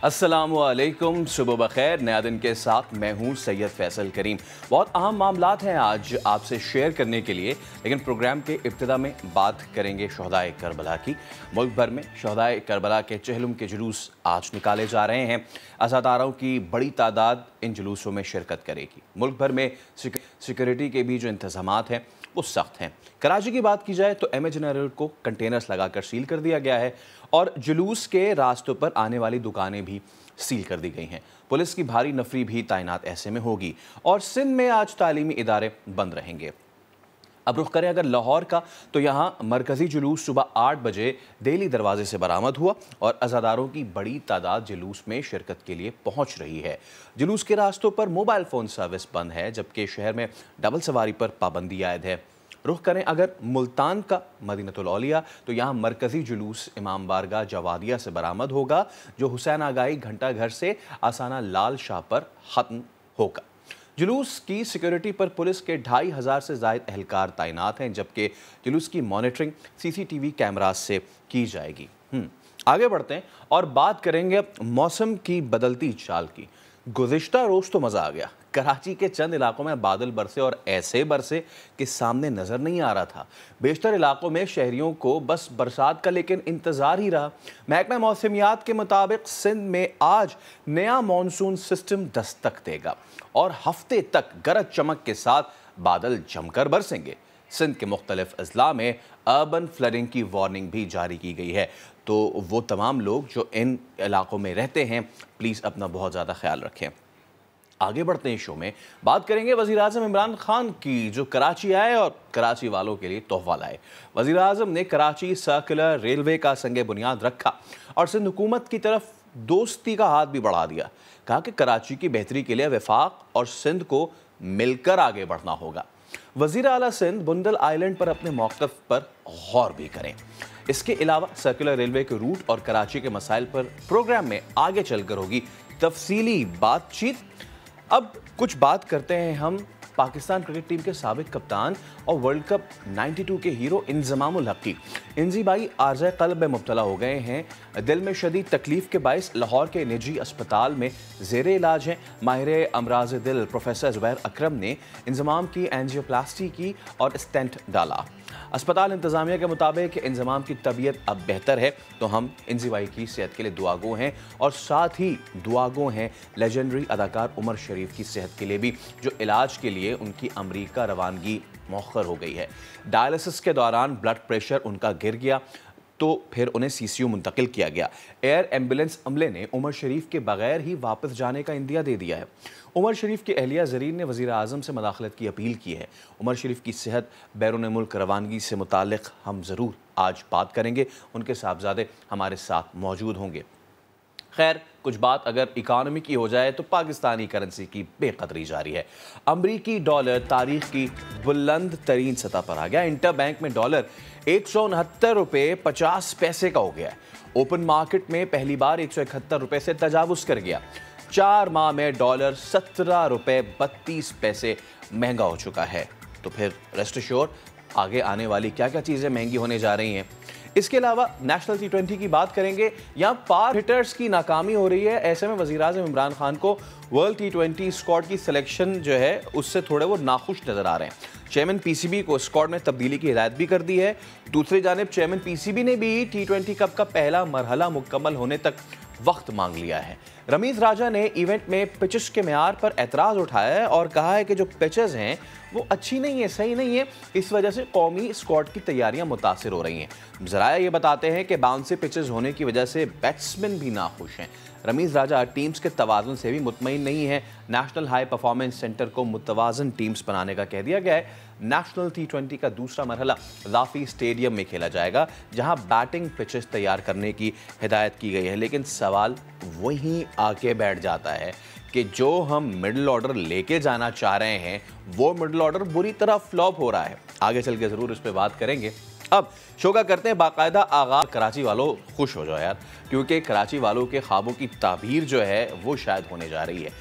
अस्सलामुअलैकुम, सुबह बखैर। नया दिन के साथ मैं हूं सैयद फैसल करीम। बहुत अहम मामलात हैं आज आपसे शेयर करने के लिए, लेकिन प्रोग्राम के इब्तिदा में बात करेंगे शहदाए करबला की। मुल्क भर में शहदाए करबला के चहलुम के जुलूस आज निकाले जा रहे हैं। अज़ादारों की बड़ी तादाद इन जुलूसों में शिरकत करेगी। मुल्क भर में सिक्योरिटी के भी जो इंतजामात हैं वो सख्त हैं। कराची की बात की जाए तो एमए जनरल को कंटेनर्स लगाकर सील कर दिया गया है और जुलूस के रास्तों पर आने वाली दुकानें भी सील कर दी गई हैं। पुलिस की भारी नफरी भी तैनात ऐसे में होगी और सिंध में आज तालीमी इदारे बंद रहेंगे। अब रुख करें अगर लाहौर का, तो यहाँ मरकज़ी जुलूस सुबह 8 बजे दिल्ली दरवाजे से बरामद हुआ और अज़ादारों की बड़ी तादाद जुलूस में शिरकत के लिए पहुँच रही है। जुलूस के रास्तों पर मोबाइल फ़ोन सर्विस बंद है, जबकि शहर में डबल सवारी पर पाबंदी आयद है। रुख करें अगर मुल्तान का मदीनतुल औलिया, तो यहाँ मरकज़ी जुलूस इमाम बारगाह जवादिया से बरामद होगा, जो हुसैन आगाही घंटा घर से आसाना लाल शाह पर ख़त्म होगा। जुलूस की सिक्योरिटी पर पुलिस के 2500 से ज़ायद एहलकार तैनात हैं, जबकि जुलूस की मॉनिटरिंग CCTV कैमरास से की जाएगी। आगे बढ़ते हैं और बात करेंगे मौसम की बदलती चाल की। गुज़िश्ता रोज़ तो मज़ा आ गया। कराची के चंद इलाकों में बादल बरसे और ऐसे बरसे कि सामने नज़र नहीं आ रहा था। बेशतर इलाकों में शहरियों को बस बरसात का लेकिन इंतज़ार ही रहा। महकमा मौसमियात के मुताबिक सिंध में आज नया मानसून सिस्टम दस्तक देगा और हफ्ते तक गरज चमक के साथ बादल जमकर बरसेंगे। सिंध के मुख्तलिफ अजला में अर्बन फ्लडिंग की वार्निंग भी जारी की गई है, तो वो तमाम लोग जो इन इलाकों में रहते हैं प्लीज़ अपना बहुत ज़्यादा ख्याल रखें। आगे बढ़ते हैं शो में, बात करेंगे वज़ीर आज़म इमरान खान की, जो कराची आए और कराची वालों के लिए तोहफा लाए। वज़ीर आज़म ने कराची सर्कुलर रेलवे का संगे बुनियाद रखा और सिंध हुकूमत की तरफ दोस्ती का हाथ भी बढ़ा दिया। कहा कि कराची की बेहतरी के लिए वफाक और सिंध को मिलकर आगे बढ़ना होगा। वज़ीर आला सिंध बुंदल आइलैंड पर अपने मौक़िफ़ पर गौर भी करें। इसके अलावा सर्कुलर रेलवे के रूट और कराची के मसाइल पर प्रोग्राम में आगे चलकर होगी तफसीली बातचीत। अब कुछ बात करते हैं हम पाकिस्तान क्रिकेट टीम के साबिक कप्तान और वर्ल्ड कप 92 के हीरो इंज़मामुल हक़ की। इंजी भाई आर्ज़े क़ल्ब में मुब्तला हो गए हैं। दिल में शदीद तकलीफ़ के बाइस लाहौर के निजी अस्पताल में ज़ेरे इलाज हैं। माहिर अमराज़ दिल प्रोफेसर ज़ुबैर अकरम ने इंज़माम की एंजियोप्लास्टी की और स्टेंट डाला। अस्पताल इंतज़ामिया के मुताबिक इंज़माम की तबीयत अब बेहतर है, तो हम इंजी भाई की सेहत के लिए दुआगो हैं और साथ ही दुआगो हैं लेजेंडरी अदाकार उमर शरीफ की सेहत के लिए भी, जो इलाज के लिए उनकी अमरीका रवानगी मौखर हो गई है। डायलिसिस के दौरान ब्लड प्रेशर उनका गिर गया तो फिर उन्हें CCU मुंतकिल किया गया। एयर एम्बुलेंस अमले ने उमर शरीफ के बगैर ही वापस जाने का इंदिया दे दिया है। उमर शरीफ की अहलिया ज़रीन ने वज़ीर आज़म से मदाखलत की अपील की है। उमर शरीफ की सेहत बैरून मुल्क रवानगी से मुताल्लिक़ हम ज़रूर आज बात करेंगे, उनके साहबजादे हमारे साथ मौजूद होंगे। खैर, कुछ बात अगर इकानमी की हो जाए तो पाकिस्तानी करेंसी की बेकदरी जारी है। अमरीकी डॉलर तारीख की बुलंद तरीन सतह पर आ गया। इंटर बैंक में डॉलर 169 रुपये 50 पैसे का हो गया है। ओपन मार्केट में पहली बार 171 रुपये से तजावुज़ कर गया। 4 माह में डॉलर 17 रुपये 32 पैसे महंगा हो चुका है। तो फिर रेस्ट एश्योर आगे आने वाली क्या क्या चीज़ें महंगी होने जा रही हैं। इसके अलावा नेशनल T20 की बात करेंगे। यहाँ पार हिटर्स की नाकामी हो रही है। ऐसे में वज़ीर आज़म इमरान खान को वर्ल्ड T20 स्क्वाड की सिलेक्शन जो है उससे थोड़े वो नाखुश नज़र आ रहे हैं। चेयरमैन PCB को स्क्वाड में तब्दीली की हिदायत भी कर दी है। दूसरी जानिब चेयरमैन PCB ने भी T20 कप का पहला मरहला मुकम्मल होने तक वक्त मांग लिया है। रमीज़ राजा ने इवेंट में पिचेस के मेयार पर एतराज़ उठाया है और कहा है कि जो पिचेस हैं वो अच्छी नहीं है, सही नहीं है, इस वजह से कौमी स्क्वाड की तैयारियां मुतासिर हो रही हैं। ज़राया ये बताते हैं कि बाउंसी पिचेस होने की वजह से बैट्समैन भी नाखुश हैं। रमीज़ राजा टीम्स के तवाज़ुन से भी मुतमईन नहीं है। नेशनल हाई परफॉर्मेंस सेंटर को मुतवाज़न टीम्स बनाने का कह दिया गया है। नेशनल T20 का दूसरा मरहला लाफी स्टेडियम में खेला जाएगा, जहां बैटिंग पिचेस तैयार करने की हिदायत की गई है। लेकिन सवाल वहीं आके बैठ जाता है कि जो हम मिडिल ऑर्डर लेके जाना चाह रहे हैं वो मिडिल ऑर्डर बुरी तरह फ्लॉप हो रहा है। आगे चल के ज़रूर इस पर बात करेंगे। अब शो का करते हैं बाकायदा आगाज़। कराची वालों खुश हो जाओ यार, क्योंकि कराची वालों के ख्वाबों की ताबीर जो है वो शायद होने जा रही है।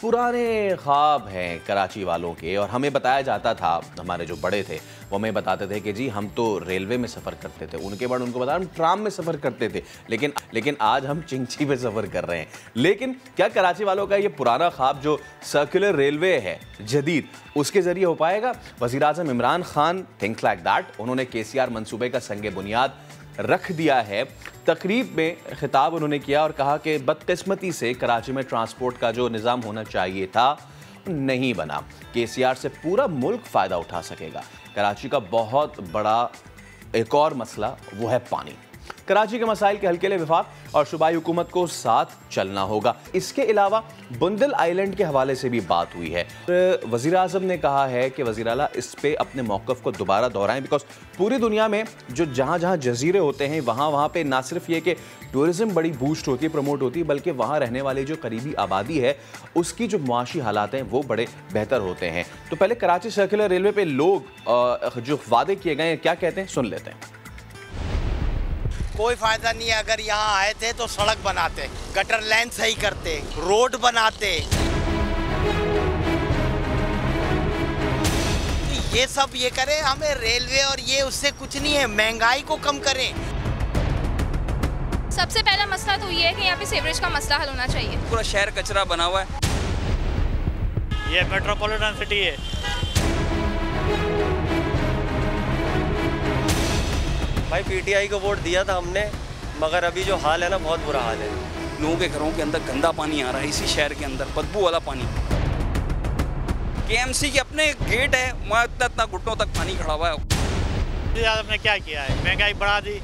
पुराने ख्वाब हैं कराची वालों के, और हमें बताया जाता था, हमारे जो बड़े थे वो हमें बताते थे कि जी हम तो रेलवे में सफ़र करते थे, उनके बाद उनको बताया हम ट्राम में सफ़र करते थे, लेकिन आज हम चिंची पे सफ़र कर रहे हैं। लेकिन क्या कराची वालों का ये पुराना ख्वाब जो सर्कुलर रेलवे है जदीद, उसके ज़रिए हो पाएगा? वज़ीर आज़म Imran Khan think like that. उन्होंने KCR मंसूबे का संगे बुनियाद रख दिया है। तकरीब में खिताब उन्होंने किया और कहा कि बदकिस्मती से कराची में ट्रांसपोर्ट का जो निज़ाम होना चाहिए था नहीं बना। KCR से पूरा मुल्क फ़ायदा उठा सकेगा। कराची का बहुत बड़ा एक और मसला वो है पानी। कराची के मसाइल के हल के लिए वफाक और सूबाई हुकूमत को साथ चलना होगा। इसके अलावा बुंदल आइलैंड के हवाले से भी बात हुई है। वज़ीर आज़म ने कहा है कि वज़ीर आला इस पे अपने मौक़िफ़ को दोबारा दोहराएं, बिकॉज पूरी दुनिया में जो जहाँ जजीरे होते हैं वहाँ पे ना सिर्फ ये कि टूरिज़म बड़ी बूस्ट होती है, प्रमोट होती है, बल्कि वहाँ रहने वाले जो करीबी आबादी है उसकी जो मुआशी हालात हैं वो बड़े बेहतर होते हैं। तो पहले कराची सर्कुलर रेलवे पे लोग जो वादे किए गए हैं क्या कहते हैं, सुन लेते हैं। कोई फायदा नहीं है। अगर यहाँ आए थे तो सड़क बनाते, गटर लाइन सही करते, रोड बनाते। ये सब ये करें, हमें रेलवे और ये उससे कुछ नहीं है। महंगाई को कम करें। सबसे पहला मसला तो ये है कि यहाँ पे सीवरेज का मसला हल होना चाहिए। पूरा शहर कचरा बना हुआ है। ये मेट्रोपॉलिटन सिटी है। भाई PTI को वोट दिया था हमने, मगर अभी जो हाल है ना बहुत बुरा हाल है। लोगों के घरों के अंदर गंदा पानी आ रहा है, इसी शहर के अंदर बदबू वाला पानी। KMC के अपने गेट है, वहाँ इतना घुटनों तक पानी खड़ा हुआ है। आपने क्या किया है? महंगाई बढ़ा दी,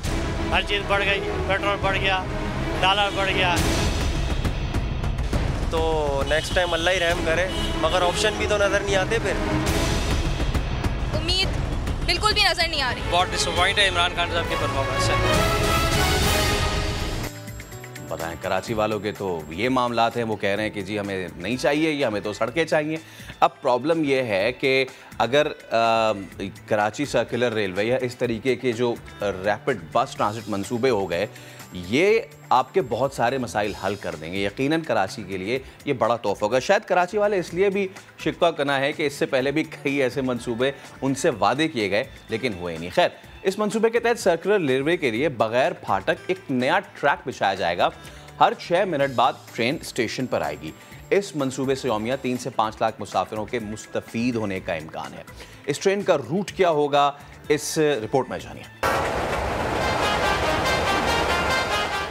हर चीज़ बढ़ गई, पेट्रोल बढ़ गया, डॉलर बढ़ गया। तो नेक्स्ट टाइम अल्लाह ही रहम करे, मगर ऑप्शन भी तो नज़र नहीं आते। फिर उम्मीद बिल्कुल भी नजर नहीं आ रही। बहुत डिसअपॉइंट है इमरान खान साहब की परफॉर्मेंस से। बताएं, कराची वालों के तो ये मामलात हैं, वो कह रहे हैं कि जी हमें नहीं चाहिए, ये हमें तो सड़कें चाहिए। अब प्रॉब्लम ये है कि अगर कराची सर्कुलर रेलवे या इस तरीके के जो रैपिड बस ट्रांजिट मंसूबे हो गए, ये आपके बहुत सारे मसाइल हल कर देंगे। यकीनन कराची के लिए ये बड़ा तोहफा होगा। शायद कराची वाले इसलिए भी शिकवा करना है कि इससे पहले भी कई ऐसे मंसूबे उनसे वादे किए गए लेकिन हुए नहीं। खैर, इस मंसूबे के तहत सर्कुलर रेलवे के लिए बगैर फाटक एक नया ट्रैक बिछाया जाएगा। हर 6 मिनट बाद ट्रेन स्टेशन पर आएगी। इस मंसूबे से यौमिया 3 से 5 लाख मुसाफिरों के मुस्तफीद होने का इम्कान है। इस ट्रेन का रूट क्या होगा, इस रिपोर्ट में जानिए।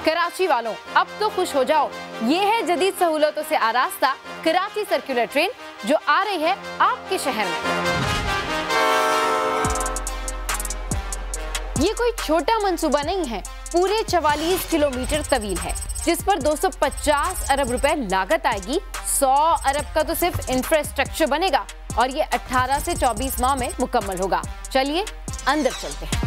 कराची वालों, अब तो खुश हो जाओ, ये है जदीद सहूलतों से आरास्ता कराची सर्कुलर ट्रेन जो आ रही है आपके शहर में। ये कोई छोटा मंसूबा नहीं है, पूरे 44 किलोमीटर तवील है, जिस पर 250 अरब रुपए लागत आएगी। 100 अरब का तो सिर्फ इंफ्रास्ट्रक्चर बनेगा और ये 18 से 24 माह में मुकम्मल होगा। चलिए अंदर चलते हैं।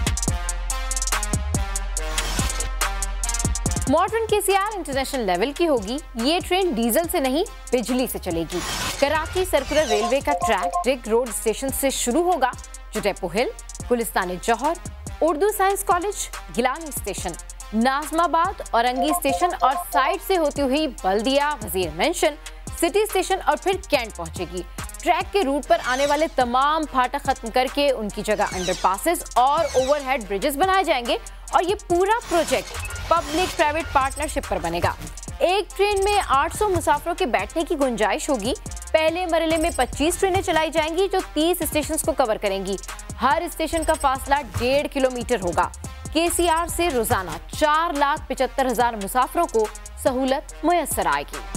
मॉडर्न KCR इंटरनेशनल लेवल की होगी। ये ट्रेन डीजल से नहीं, बिजली से चलेगी। कराची सर्कुलर रेलवे का ट्रैक रिग रोड स्टेशन से शुरू होगा, जो depot hill, Gulistan Jauhar, Urdu science college, Gilani station, Nazimabad, Orangi station और साइड से होती हुई बल्दिया, वजीर मेंशन, सिटी स्टेशन और फिर कैंट पहुंचेगी। ट्रैक के रूट पर आने वाले तमाम फाटक खत्म करके उनकी जगह अंडरपासेस और ओवरहेड ब्रिजेस बनाए जाएंगे और ये पूरा प्रोजेक्ट पब्लिक प्राइवेट पार्टनरशिप पर बनेगा। एक ट्रेन में 800 मुसाफिरों के बैठने की गुंजाइश होगी। पहले मरहले में 25 ट्रेनें चलाई जाएंगी जो 30 स्टेशन को कवर करेंगी। हर स्टेशन का फासला 1.5 किलोमीटर होगा। KCR से रोजाना 4,75,000 मुसाफिरों को सहूलत मुयस्सर आएगी।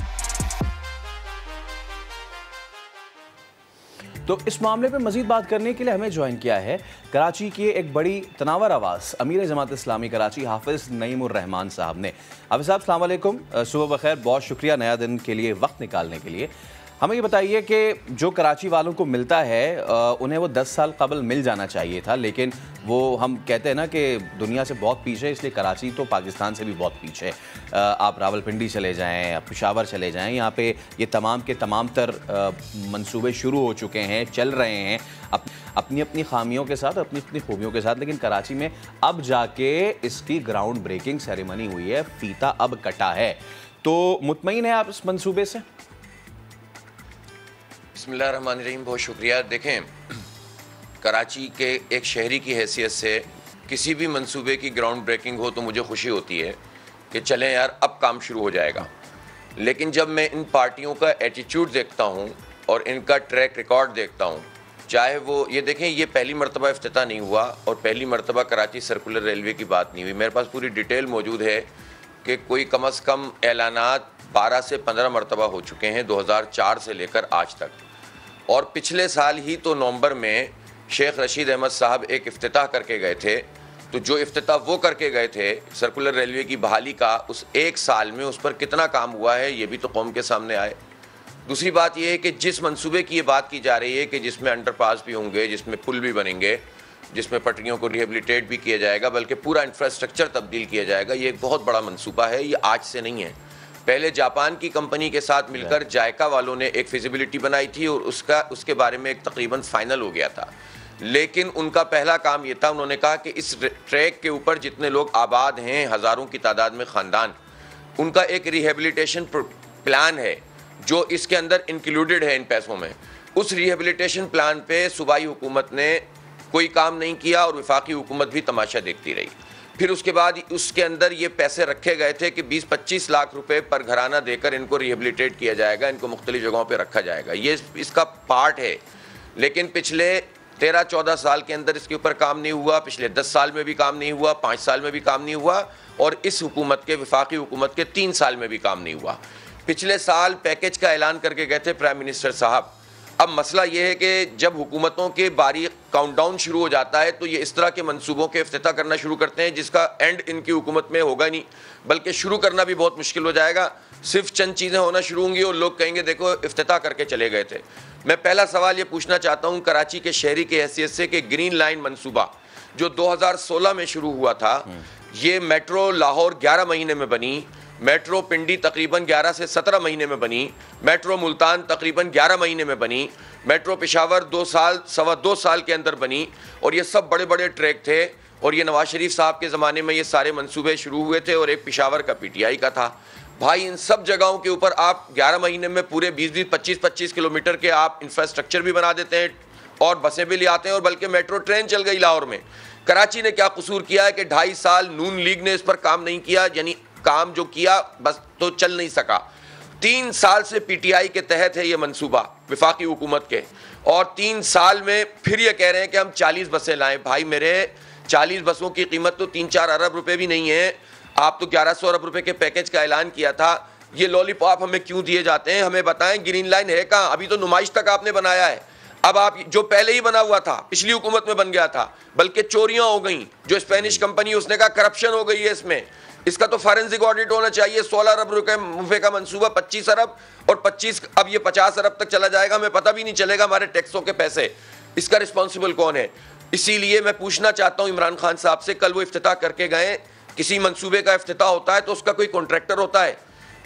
तो इस मामले पे मजीद बात करने के लिए हमें ज्वाइन किया है कराची की एक बड़ी तनावर आवाज़ अमीर जमात इस्लामी कराची हाफिज़ नईमुर रहमान साहब ने। हाफिज़ साहब अस्सलाम वालेकुम, सुबह बखैर, बहुत शुक्रिया नया दिन के लिए वक्त निकालने के लिए। हमें ये बताइए कि जो कराची वालों को मिलता है उन्हें वो 10 साल कबल मिल जाना चाहिए था, लेकिन वो हम कहते हैं ना कि दुनिया से बहुत पीछे है, इसलिए कराची तो पाकिस्तान से भी बहुत पीछे है। आप रावलपिंडी चले जाएं, आप पेशावर चले जाएं, यहाँ पे ये तमाम के तमाम तर मंसूबे शुरू हो चुके हैं, चल रहे हैं अपनी अपनी खामियों के साथ, अपनी अपनी खूबियों के साथ, लेकिन कराची में अब जाके इसकी ग्राउंड ब्रेकिंग सेरेमनी हुई है, फीता अब कटा है। तो मुतमईन है आप इस मंसूबे से? बिस्मिल्लाहिर्रहमानिर्रहीम, बहुत शुक्रिया। देखें, कराची के एक शहरी की हैसियत से किसी भी मंसूबे की ग्राउंड ब्रेकिंग हो तो मुझे खुशी होती है कि चलें यार अब काम शुरू हो जाएगा। लेकिन जब मैं इन पार्टियों का एटीट्यूड देखता हूँ और इनका ट्रैक रिकॉर्ड देखता हूँ, चाहे वो ये देखें, ये पहली मरतबा इफ्तिताह नहीं हुआ और पहली मरतबा कराची सर्कुलर रेलवे की बात नहीं हुई। मेरे पास पूरी डिटेल मौजूद है कि कोई कम अज़ कम ऐलानात 12 से 15 मरतबा हो चुके हैं 2004 से लेकर आज तक। और पिछले साल ही तो नवंबर में शेख रशीद अहमद साहब एक इफ्तिताह करके गए थे। तो जो इफ्तिताह वो करके गए थे सर्कुलर रेलवे की बहाली का, उस एक साल में उस पर कितना काम हुआ है ये भी तो कौम के सामने आए। दूसरी बात यह है कि जिस मंसूबे की ये बात की जा रही है कि जिसमें अंडरपास भी होंगे, जिसमें पुल भी बनेंगे, जिसमें पटरियों को रिहेबिलिटेट भी किया जाएगा, बल्कि पूरा इंफ्रास्ट्रक्चर तब्दील किया जाएगा, ये एक बहुत बड़ा मंसूबा है। ये आज से नहीं है। पहले जापान की कंपनी के साथ मिलकर जायका वालों ने एक फिजिबिलिटी बनाई थी और उसके बारे में एक तकरीबन फाइनल हो गया था। लेकिन उनका पहला काम ये था, उन्होंने कहा कि इस ट्रैक के ऊपर जितने लोग आबाद हैं, हज़ारों की तादाद में ख़ानदान, उनका एक रिहेबिलिटेशन प्लान है जो इसके अंदर इंक्लूडेड है इन पैसों में। उस रिहेबिलिटेशन प्लान पे सूबाई हुकूमत ने कोई काम नहीं किया और वफाकी हुकूमत भी तमाशा देखती रही। फिर उसके बाद उसके अंदर ये पैसे रखे गए थे कि 20-25 लाख रुपए पर घराना देकर इनको रिहेबिलिटेट किया जाएगा, इनको मुख्तलिफ जगहों पे रखा जाएगा। ये इसका पार्ट है। लेकिन पिछले 13-14 साल के अंदर इसके ऊपर काम नहीं हुआ, पिछले 10 साल में भी काम नहीं हुआ, 5 साल में भी काम नहीं हुआ और इस हुकूमत के, वफाकी हुकूमत के 3 साल में भी काम नहीं हुआ। पिछले साल पैकेज का ऐलान करके गए थे प्राइम मिनिस्टर साहब। अब मसला ये है कि जब हुकूमतों के बारी काउंटडाउन शुरू हो जाता है तो ये इस तरह के मंसूबों के इफ्तिताह करना शुरू करते हैं जिसका एंड इनकी हुकूमत में होगा नहीं, बल्कि शुरू करना भी बहुत मुश्किल हो जाएगा। सिर्फ चंद चीज़ें होना शुरू होंगी और लोग कहेंगे देखो इफ्तिताह करके चले गए थे। मैं पहला सवाल ये पूछना चाहता हूँ कराची के शहरी की हैसियत से कि ग्रीन लाइन मंसूबा जो 2016 में शुरू हुआ था, ये मेट्रो लाहौर 11 महीने में बनी, मेट्रो पिंडी तकरीबन 11 से 17 महीने में बनी, मेट्रो मुल्तान तकरीबन 11 महीने में बनी, मेट्रो पेशावर 2 साल, 2.25 साल के अंदर बनी। और ये सब बड़े बड़े ट्रैक थे और ये नवाज शरीफ साहब के ज़माने में ये सारे मंसूबे शुरू हुए थे और एक पेशावर का PTI का था। भाई इन सब जगहों के ऊपर आप 11 महीने में पूरे 20-20, 25-25 किलोमीटर के आप इंफ्रास्ट्रक्चर भी बना देते हैं और बसें भी ले आते हैं और बल्कि मेट्रो ट्रेन चल गई लाहौर में। कराची ने क्या कसूर किया है कि 2.5 साल नून लीग ने इस पर काम नहीं किया, यानी काम जो किया बस तो चल नहीं सका। 3 साल से PTI के तहत है ये मंसूबा वफाकी हुकूमत के, और 3 साल में फिर ये कह रहे हैं कि हम 40 बसें लाएं। भाई मेरे 40 बसों की कीमत तो 3-4 अरब रुपए भी नहीं है। आप तो 1100 अरब रुपए के पैकेज का ऐलान किया था। ये लॉलीपॉप हमें क्यों दिए जाते हैं? हमें बताएं ग्रीन लाइन है कहाँ? अभी तो नुमाइश तक आपने बनाया है। अब आप जो पहले ही बना हुआ था, पिछली हुकूमत में बन गया था, बल्कि चोरियां हो गई। जो स्पेनिश कंपनी, उसने कहा करप्शन हो गई है इसमें, इसका तो फॉरेंसिक ऑडिट होना चाहिए। 16 अरब रुपए का मंसूबा 25 अरब और 25, अब ये 50 अरब तक चला जाएगा, हमें पता भी नहीं चलेगा हमारे टैक्सों के पैसे। इसका रिस्पॉन्सिबल कौन है? इसीलिए मैं पूछना चाहता हूँ इमरान खान साहब से, कल वो इफ्तिताह करके गए, किसी मंसूबे का इफ्तिताह होता है तो उसका कोई कॉन्ट्रैक्टर होता है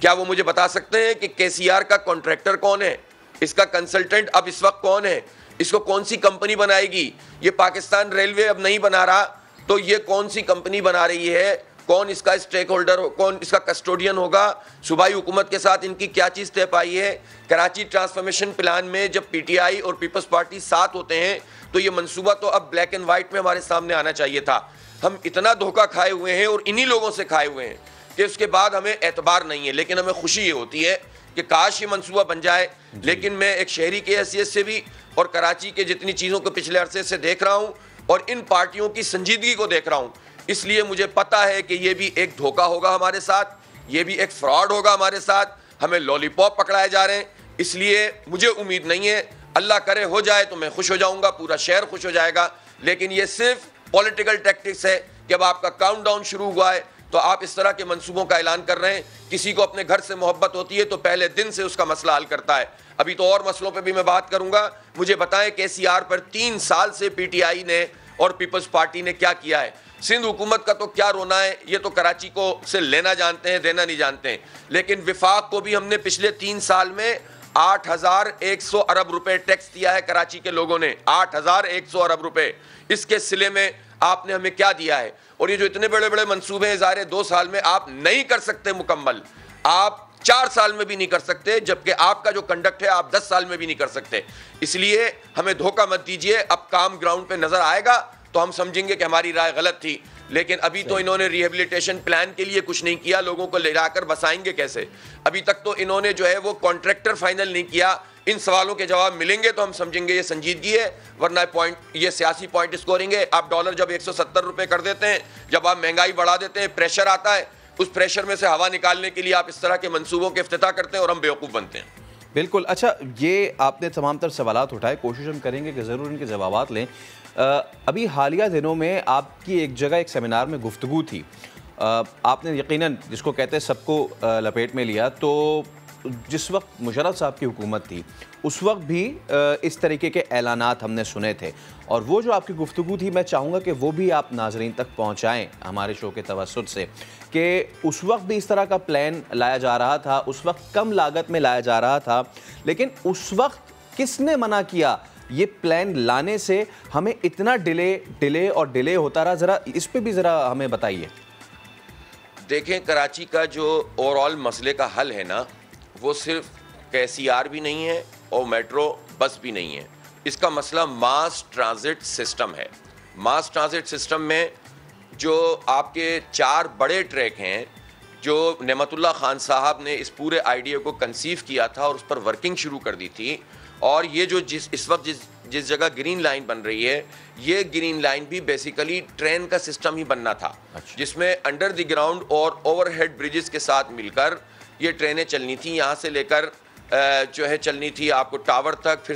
क्या? वो मुझे बता सकते हैं कि KCR का कॉन्ट्रैक्टर कौन है, इसका कंसल्टेंट अब इस वक्त कौन है, इसको कौन सी कंपनी बनाएगी? ये पाकिस्तान रेलवे अब नहीं बना रहा तो ये कौन सी कंपनी बना रही है? कौन इसका स्टेक होल्डर, कौन इसका कस्टोडियन होगा? सूबाई हुकूमत के साथ इनकी क्या चीज़ तय पाई है? कराची ट्रांसफॉर्मेशन प्लान में जब PTI और पीपल्स पार्टी साथ होते हैं तो ये मंसूबा तो अब ब्लैक एंड वाइट में हमारे सामने आना चाहिए था। हम इतना धोखा खाए हुए हैं और इन्हीं लोगों से खाए हुए हैं कि उसके बाद हमें एतबार नहीं है। लेकिन हमें खुशी ये होती है कि काश ये मंसूबा बन जाए। लेकिन मैं एक शहरी की हैसियत से भी और कराची के जितनी चीज़ों को पिछले अरसे से देख रहा हूँ और इन पार्टियों की संजीदगी को देख रहा हूँ, इसलिए मुझे पता है कि ये भी एक धोखा होगा हमारे साथ, ये भी एक फ्रॉड होगा हमारे साथ। हमें लॉलीपॉप पकड़ाए जा रहे हैं, इसलिए मुझे उम्मीद नहीं है। अल्लाह करे हो जाए तो मैं खुश हो जाऊंगा, पूरा शहर खुश हो जाएगा। लेकिन ये सिर्फ पॉलिटिकल टैक्टिक्स है। जब आपका काउंटडाउन शुरू हुआ है तो आप इस तरह के मंसूबों का ऐलान कर रहे हैं। किसी को अपने घर से मोहब्बत होती है तो पहले दिन से उसका मसला हल करता है। अभी तो और मसलों पे भी मैं बात करूंगा। मुझे बताएं KCR पर 3 साल से PTI ने और पीपल्स पार्टी ने क्या किया है? सिंध हुकूमत का तो क्या रोना है, ये तो कराची को से लेना जानते हैं, देना नहीं जानते हैं। लेकिन विफाक को भी हमने पिछले 3 साल में 8,100 अरब रुपए टैक्स दिया है कराची के लोगों ने, 8,100 अरब रुपए। इसके सिले में आपने हमें क्या दिया है? और ये जो इतने बड़े बड़े मंसूबे हैं, ज़ाहिर है 2 साल में आप नहीं कर सकते मुकम्मल, आप 4 साल में भी नहीं कर सकते, जबकि आपका जो कंडक्ट है आप 10 साल में भी नहीं कर सकते। इसलिए हमें धोखा मत दीजिए। अब काम ग्राउंड पे नजर आएगा तो हम समझेंगे कि हमारी राय गलत थी, लेकिन अभी तो इन्होंने रिहेबिलिटेशन प्लान के लिए कुछ नहीं किया। लोगों को ले जाकर बसाएंगे कैसे? अभी तक तो इन्होंने जो है वो कॉन्ट्रैक्टर फाइनल नहीं किया। इन सवालों के जवाब मिलेंगे तो हम समझेंगे ये संजीदगी है, वरना ये सियासी पॉइंट स्कोरिंग है। आप डॉलर जब 170 रुपए कर देते हैं, जब आप महंगाई बढ़ा देते हैं, प्रेशर आता है, उस प्रेशर में से हवा निकालने के लिए आप इस तरह के मंसूबों के इफ्तिताह करते हैं और हम बेवकूफ़ बनते हैं। बिल्कुल। अच्छा, ये आपने तमाम तर सवालात उठाए, कोशिश हम करेंगे कि ज़रूर इनके जवाबात लें। अभी हालिया दिनों में आपकी एक जगह एक सेमिनार में गुफ्तगू थी, आपने यकीनन जिसको कहते हैं सबको लपेट में लिया। तो जिस वक्त मुशर्रफ साहब की हुकूमत थी उस वक्त भी इस तरीके के ऐलानात हमने सुने थे, और वो जो आपकी गुफ्तगू थी मैं चाहूँगा कि वो भी आप नाजरीन तक पहुँचाएँ हमारे शो के तवस्सुत से, कि उस वक्त भी इस तरह का प्लान लाया जा रहा था, उस वक्त कम लागत में लाया जा रहा था, लेकिन उस वक्त किसने मना किया ये प्लान लाने से? हमें इतना डिले होता रहा, ज़रा इस पर भी ज़रा हमें बताइए। देखें, कराची का जो ओवरऑल मसले का हल है ना, वो सिर्फ KCR भी नहीं है और मेट्रो बस भी नहीं है। इसका मसला मास ट्रांजिट सिस्टम है। मास ट्रांजिट सिस्टम में जो आपके 4 बड़े ट्रैक हैं, जो नेमतुल्लाह खान साहब ने इस पूरे आइडिया को कंसीव किया था और उस पर वर्किंग शुरू कर दी थी, और ये जो इस वक्त जिस जगह ग्रीन लाइन बन रही है, ये ग्रीन लाइन भी बेसिकली ट्रेन का सिस्टम ही बनना था। जिसमें अंडर द ग्राउंड और ओवरहेड ब्रिजेस के साथ मिलकर ये ट्रेनें चलनी थी। यहाँ से लेकर जो है चलनी थी आपको टावर तक, फिर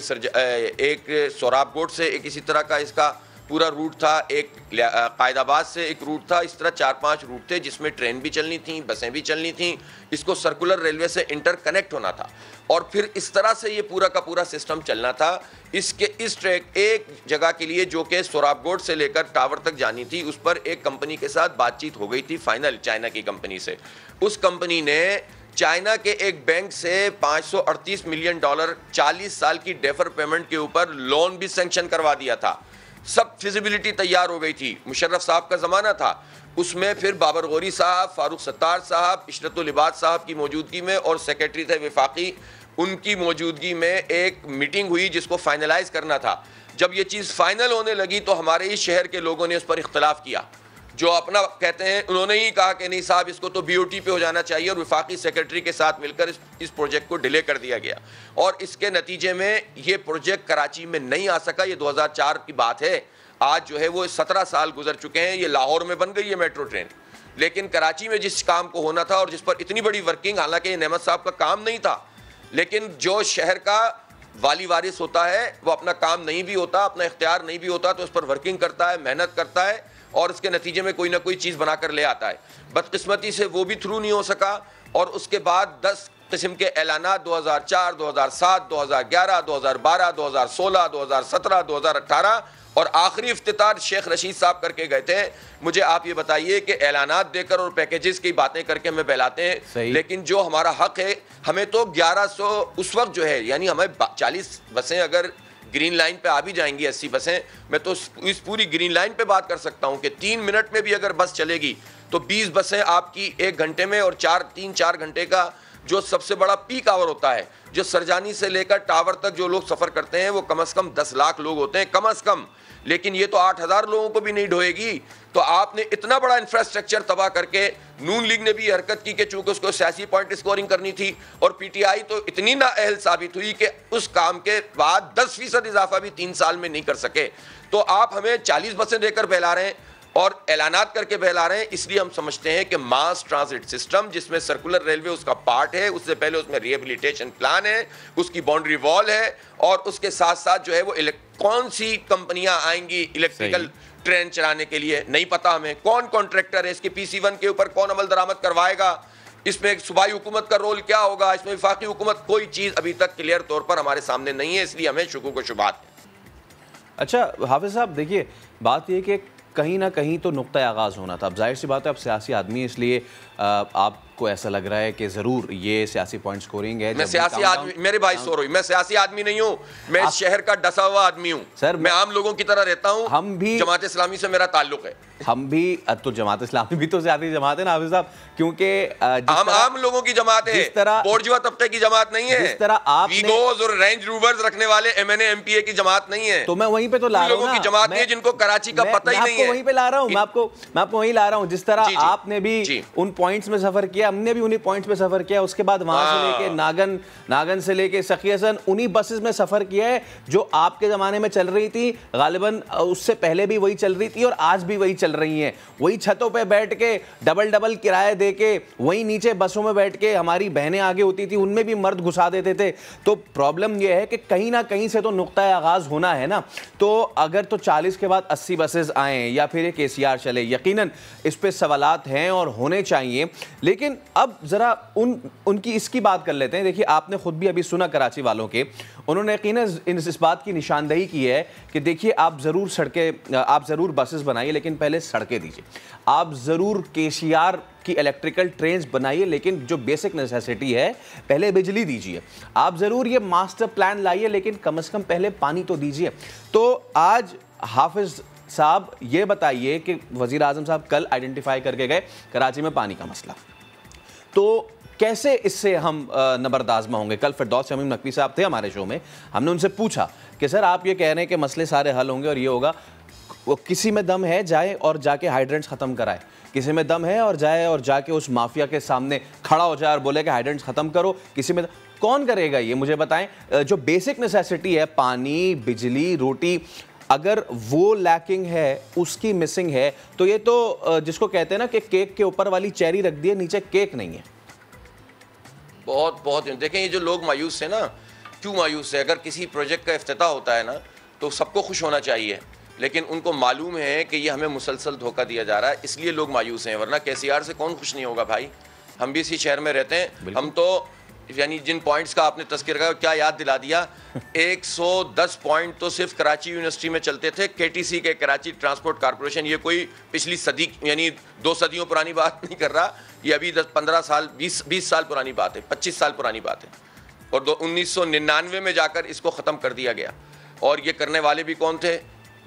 एक सोराबकोट से एक इसी तरह का इसका पूरा रूट था, एक कायदाबाद से एक रूट था, इस तरह 4-5 रूट थे जिसमें ट्रेन भी चलनी थी, बसें भी चलनी थी। इसको सर्कुलर रेलवे से इंटरकनेक्ट होना था और फिर इस तरह से ये पूरा का पूरा सिस्टम चलना था। इस ट्रैक एक जगह के लिए जो कि सोराबकोट से लेकर टावर तक जानी थी, उस पर एक कंपनी के साथ बातचीत हो गई थी फाइनल, चाइना की कंपनी से। उस कंपनी ने चाइना के एक बैंक से $538 मिलियन 40 साल की डेफर पेमेंट के ऊपर लोन भी सैंक्शन करवा दिया था। सब फिजिबिलिटी तैयार हो गई थी, मुशर्रफ साहब का ज़माना था। उसमें फिर बाबर गौरी साहब, फारूक सत्तार साहब, इशरतुल इबाद साहब की मौजूदगी में और सेक्रेटरी थे वफाकी, उनकी मौजूदगी में एक मीटिंग हुई जिसको फाइनलाइज करना था। जब ये चीज़ फाइनल होने लगी तो हमारे ही शहर के लोगों ने उस पर इख्तलाफ किया। जो अपना कहते हैं, उन्होंने ही कहा कि नहीं साहब, इसको तो BOT पे हो जाना चाहिए, और वफाकी सेक्रेटरी के साथ मिलकर इस प्रोजेक्ट को डिले कर दिया गया और इसके नतीजे में ये प्रोजेक्ट कराची में नहीं आ सका। ये 2004 की बात है, आज जो है वो 17 साल गुजर चुके हैं। ये लाहौर में बन गई है मेट्रो ट्रेन, लेकिन कराची में जिस काम को होना था और जिस पर इतनी बड़ी वर्किंग, हालांकि नेमत साहब का काम नहीं था, लेकिन जो शहर का वाली वारिस होता है वो अपना काम नहीं भी होता, अपना इख्तियार नहीं भी होता, तो उस पर वर्किंग करता है, मेहनत करता है और इसके नतीजे में कोई ना कोई चीज़ बनाकर ले आता है। बदकिस्मती से वो भी थ्रू नहीं हो सका और उसके बाद 10 किस्म के ऐलानात 2004, 2007, 2011, 2012, 2016, 2017, 2018 और आखिरी इफ्तितार शेख रशीद साहब करके गए थे। मुझे आप ये बताइए कि ऐलानात देकर और पैकेजेस की बातें करके हमें बहलाते हैं, लेकिन जो हमारा हक है, हमें तो 1100 उस वक्त जो है, यानी हमें 40 बसें अगर ग्रीन लाइन पे आ भी जाएंगी, 80 बसें, मैं तो इस पूरी ग्रीन लाइन पे बात कर सकता हूँ कि 3 मिनट में भी अगर बस चलेगी तो 20 बसें आपकी 1 घंटे में, और 3-4 घंटे का जो सबसे बड़ा पीक आवर होता है, जो सरजानी से लेकर टावर तक जो लोग सफ़र करते हैं वो कम से कम 10 लाख लोग होते हैं, कम से कम, लेकिन ये तो 8000 लोगों को भी नहीं ढोएगी। तो आपने इतना बड़ा इंफ्रास्ट्रक्चर तबाह करके, नून लीग ने भी हरकत की कि चूंकि उसको सियासी पॉइंट स्कोरिंग करनी थी, और PTI तो इतनी नाअहल साबित हुई कि उस काम के बाद 10% इजाफा भी 3 साल में नहीं कर सके। तो आप हमें 40 बसें देकर बहला रहे हैं और ऐलानात करके बहला रहे हैं। इसलिए हम समझते हैं कि मास ट्रांजिट सिस्टम, जिसमें सर्कुलर रेलवे उसका पार्ट है, उससे पहले उसमें रिहेबिलिटेशन प्लान है, उसकी बाउंड्री वॉल है, और उसके साथ साथ जो है वो कौन सी कंपनियां आएंगी इलेक्ट्रिकल ट्रेन चलाने के लिए, नहीं पता हमें। कौन कॉन्ट्रैक्टर है, इसके PC1 के ऊपर कौन अमल दरामद करवाएगा, इसमें सूबाई हुकूमत का रोल क्या होगा, इसमें वफाकी हुकूमत, कोई चीज़ अभी तक क्लियर तौर पर हमारे सामने नहीं है। इसलिए हमें शुकूक व शुबात है। अच्छा हाफिज साहब, देखिए बात यह कि कहीं ना कहीं तो नुक्ता आगाज़ होना था। अब जाहिर सी बात है, अब सियासी आदमी, इसलिए आपको ऐसा लग रहा है कि जरूर ये सियासी पॉइंट स्कोरिंग है? मैं सियासी आदमी, मेरे भाई सॉरी, मैं सियासी आदमी नहीं हूँ, मैं इस शहर का डसा हुआ आदमी हूँ सर। मैं आम लोगों की तरह रहता हूँ। हम भी जमात इस्लामी से मेरा ताल्लुक है। हम भी तो जमात इस्लामी भी तो सियासी जमात है ना हाफिज साहब, क्योंकि हम आम लोगों की जमात है, जिस तरह बोर्जुआ तबके की जमात नहीं है, जिस तरह आप वीगोज और रेंज रूवर्स रखने वाले MNA MPA की जमात नहीं है। तो मैं वहीं पे तो ला रहा हूं लोगों की जमात नहीं है जिनको कराची का पता ही नहीं है। वहीं पे ला रहा हूं, मैं आपको वहीं ला रहा हूं। जिस तरह आपने भी उन पॉइंट्स में सफर किया, हमने भी उन्हीं पॉइंट्स में सफर किया, उसके बाद वहां से लेके नागन से लेके सखियसन उन्हीं बसेस में सफर किया है जो आपके जमाने में चल रही थी, गालिबन उससे पहले भी वही चल रही थी और आज भी वही चल रही हैं। वही छतों पे बैठ के डबल किराए दे के, वही नीचे बसों में बैठ के हमारी बहनें आगे होती थी, उनमें भी मर्द घुसा देते थे। तो प्रॉब्लम यह है कि कहीं ना कहीं से तो नुक्ता आगाज होना है ना। तो अगर तो 40 के बाद 80 बसेस आए या फिर एक ACR चले, यकीनन इस पे सवालात हैं और होने चाहिए। लेकिन अब जरा उनकी इसकी बात कर लेते हैं। देखिए, आपने खुद भी अभी सुना कराची वालों के, उन्होंने यकीनन इस बात की निशानदेही की है कि देखिए आप ज़रूर बसेस बनाइए, लेकिन पहले सड़कें दीजिए। आप ज़रूर KCR की इलेक्ट्रिकल ट्रेन्स बनाइए, लेकिन जो बेसिक नेसेसिटी है पहले बिजली दीजिए। आप ज़रूर ये मास्टर प्लान लाइए, लेकिन कम से कम पहले पानी तो दीजिए। तो आज हाफिज साहब ये बताइए कि वज़ीर आज़म साहब कल आइडेंटिफाई करके गए कराची में पानी का मसला, तो कैसे इससे हम नबरदाज़मा होंगे? कल फिरदौस शमीम नकवी साहब थे हमारे शो में, हमने उनसे पूछा कि सर आप ये कह रहे हैं कि मसले सारे हल होंगे और ये होगा, वो किसी में दम है जाए और जाके हाइड्रेंट्स ख़त्म कराए, किसी में दम है और जाए और जाके उस माफिया के सामने खड़ा हो जाए और बोले कि हाइड्रेंट्स ख़त्म करो, किसी में कौन करेगा ये? मुझे बताएं। जो बेसिक नेसेसिटी है, पानी, बिजली, रोटी, अगर वो लैकिंग है, उसकी मिसिंग है, तो ये तो जिसको कहते हैं ना कि केक के ऊपर वाली चेरी रख दी है, नीचे केक नहीं है। बहुत देखें, ये जो लोग मायूस है ना, क्यों मायूस है? अगर किसी प्रोजेक्ट का इफ्तिताह होता है ना तो सबको खुश होना चाहिए, लेकिन उनको मालूम है कि ये हमें मुसलसल धोखा दिया जा रहा है, इसलिए लोग मायूस हैं। वरना KCR से कौन खुश नहीं होगा भाई? हम भी इसी शहर में रहते हैं। हम तो यानी जिन पॉइंट्स का आपने तज़किरा किया, क्या याद दिला दिया, 110 पॉइंट तो सिर्फ कराची यूनिवर्सिटी में चलते थे। KTC के कराची ट्रांसपोर्ट कॉर्पोरेशन, ये कोई पिछली सदी यानी 2 सदियों पुरानी बात नहीं कर रहा, ये अभी 10-15 साल 20 साल पुरानी बात है, 25 साल पुरानी बात है। और 1999 में जाकर इसको ख़त्म कर दिया गया। और ये करने वाले भी कौन थे?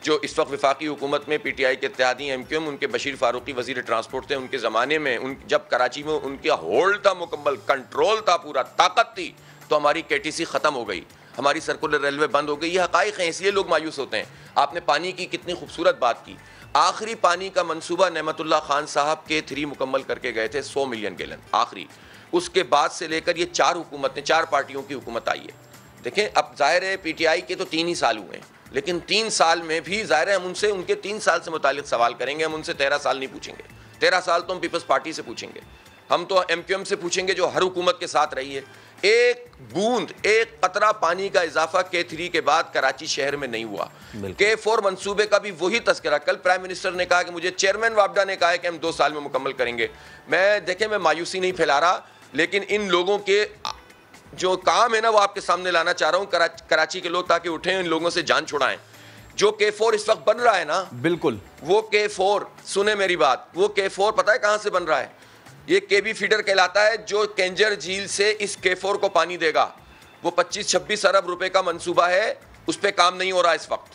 जो इस वक्त वफाकी हुकूमत में PTI के इत्तेहादी MQM, उनके बशीर फारूकी वज़ीर ट्रांसपोर्ट थे। उनके ज़माने में जब कराची में उनका होल्ड था, मुकम्मल कंट्रोल था, पूरा ताकत थी, तो हमारी KTC ख़त्म हो गई, हमारी सर्कुलर रेलवे बंद हो गई। ये हक़ाइक़ हैं, इसलिए लोग मायूस होते हैं। आपने पानी की कितनी खूबसूरत बात की। आखिरी पानी का मंसूबा नेमतुल्लाह खान साहब K3 मुकम्मल करके गए थे, 100 मिलियन गैलन आखिरी। उसके बाद से लेकर ये 4 पार्टियों की हुकूमत आई है। देखें, अब ज़ाहिर है PTI के तो 3 ही साल हुए हैं, लेकिन 3 साल में भी ज़ाहिर है हम उनसे उनके 3 साल से मुतालिक सवाल करेंगे। हम उनसे 13 साल नहीं पूछेंगे। 13 साल तो हम पीपल्स पार्टी से पूछेंगे, हम तो MQM से पूछेंगे जो हर हुकूमत के साथ रही है। एक बूंद, एक कतरा पानी का इजाफा K3 के बाद कराची शहर में नहीं हुआ। K4 मंसूबे का भी वही तस्करा। कल प्राइम मिनिस्टर ने कहा कि मुझे चेयरमैन वापडा ने कहा है कि हम 2 साल में मुकम्मल करेंगे। मैं मायूसी नहीं फैला रहा, लेकिन इन लोगों के जो काम है ना वो आपके सामने लाना चाह रहा हूँ। कराची के लोग ताकि उठें, इन लोगों से जान छुड़ाएं। जो K4 इस वक्त बन रहा है ना, बिल्कुल वो K4, सुने मेरी बात, वो K4 पता है कहां से बन रहा है? ये KB फीडर कहलाता है, जो केंजर झील से इस K4 को पानी देगा। वो 25-26 अरब रुपए का मंसूबा है, उस पर काम नहीं हो रहा इस वक्त,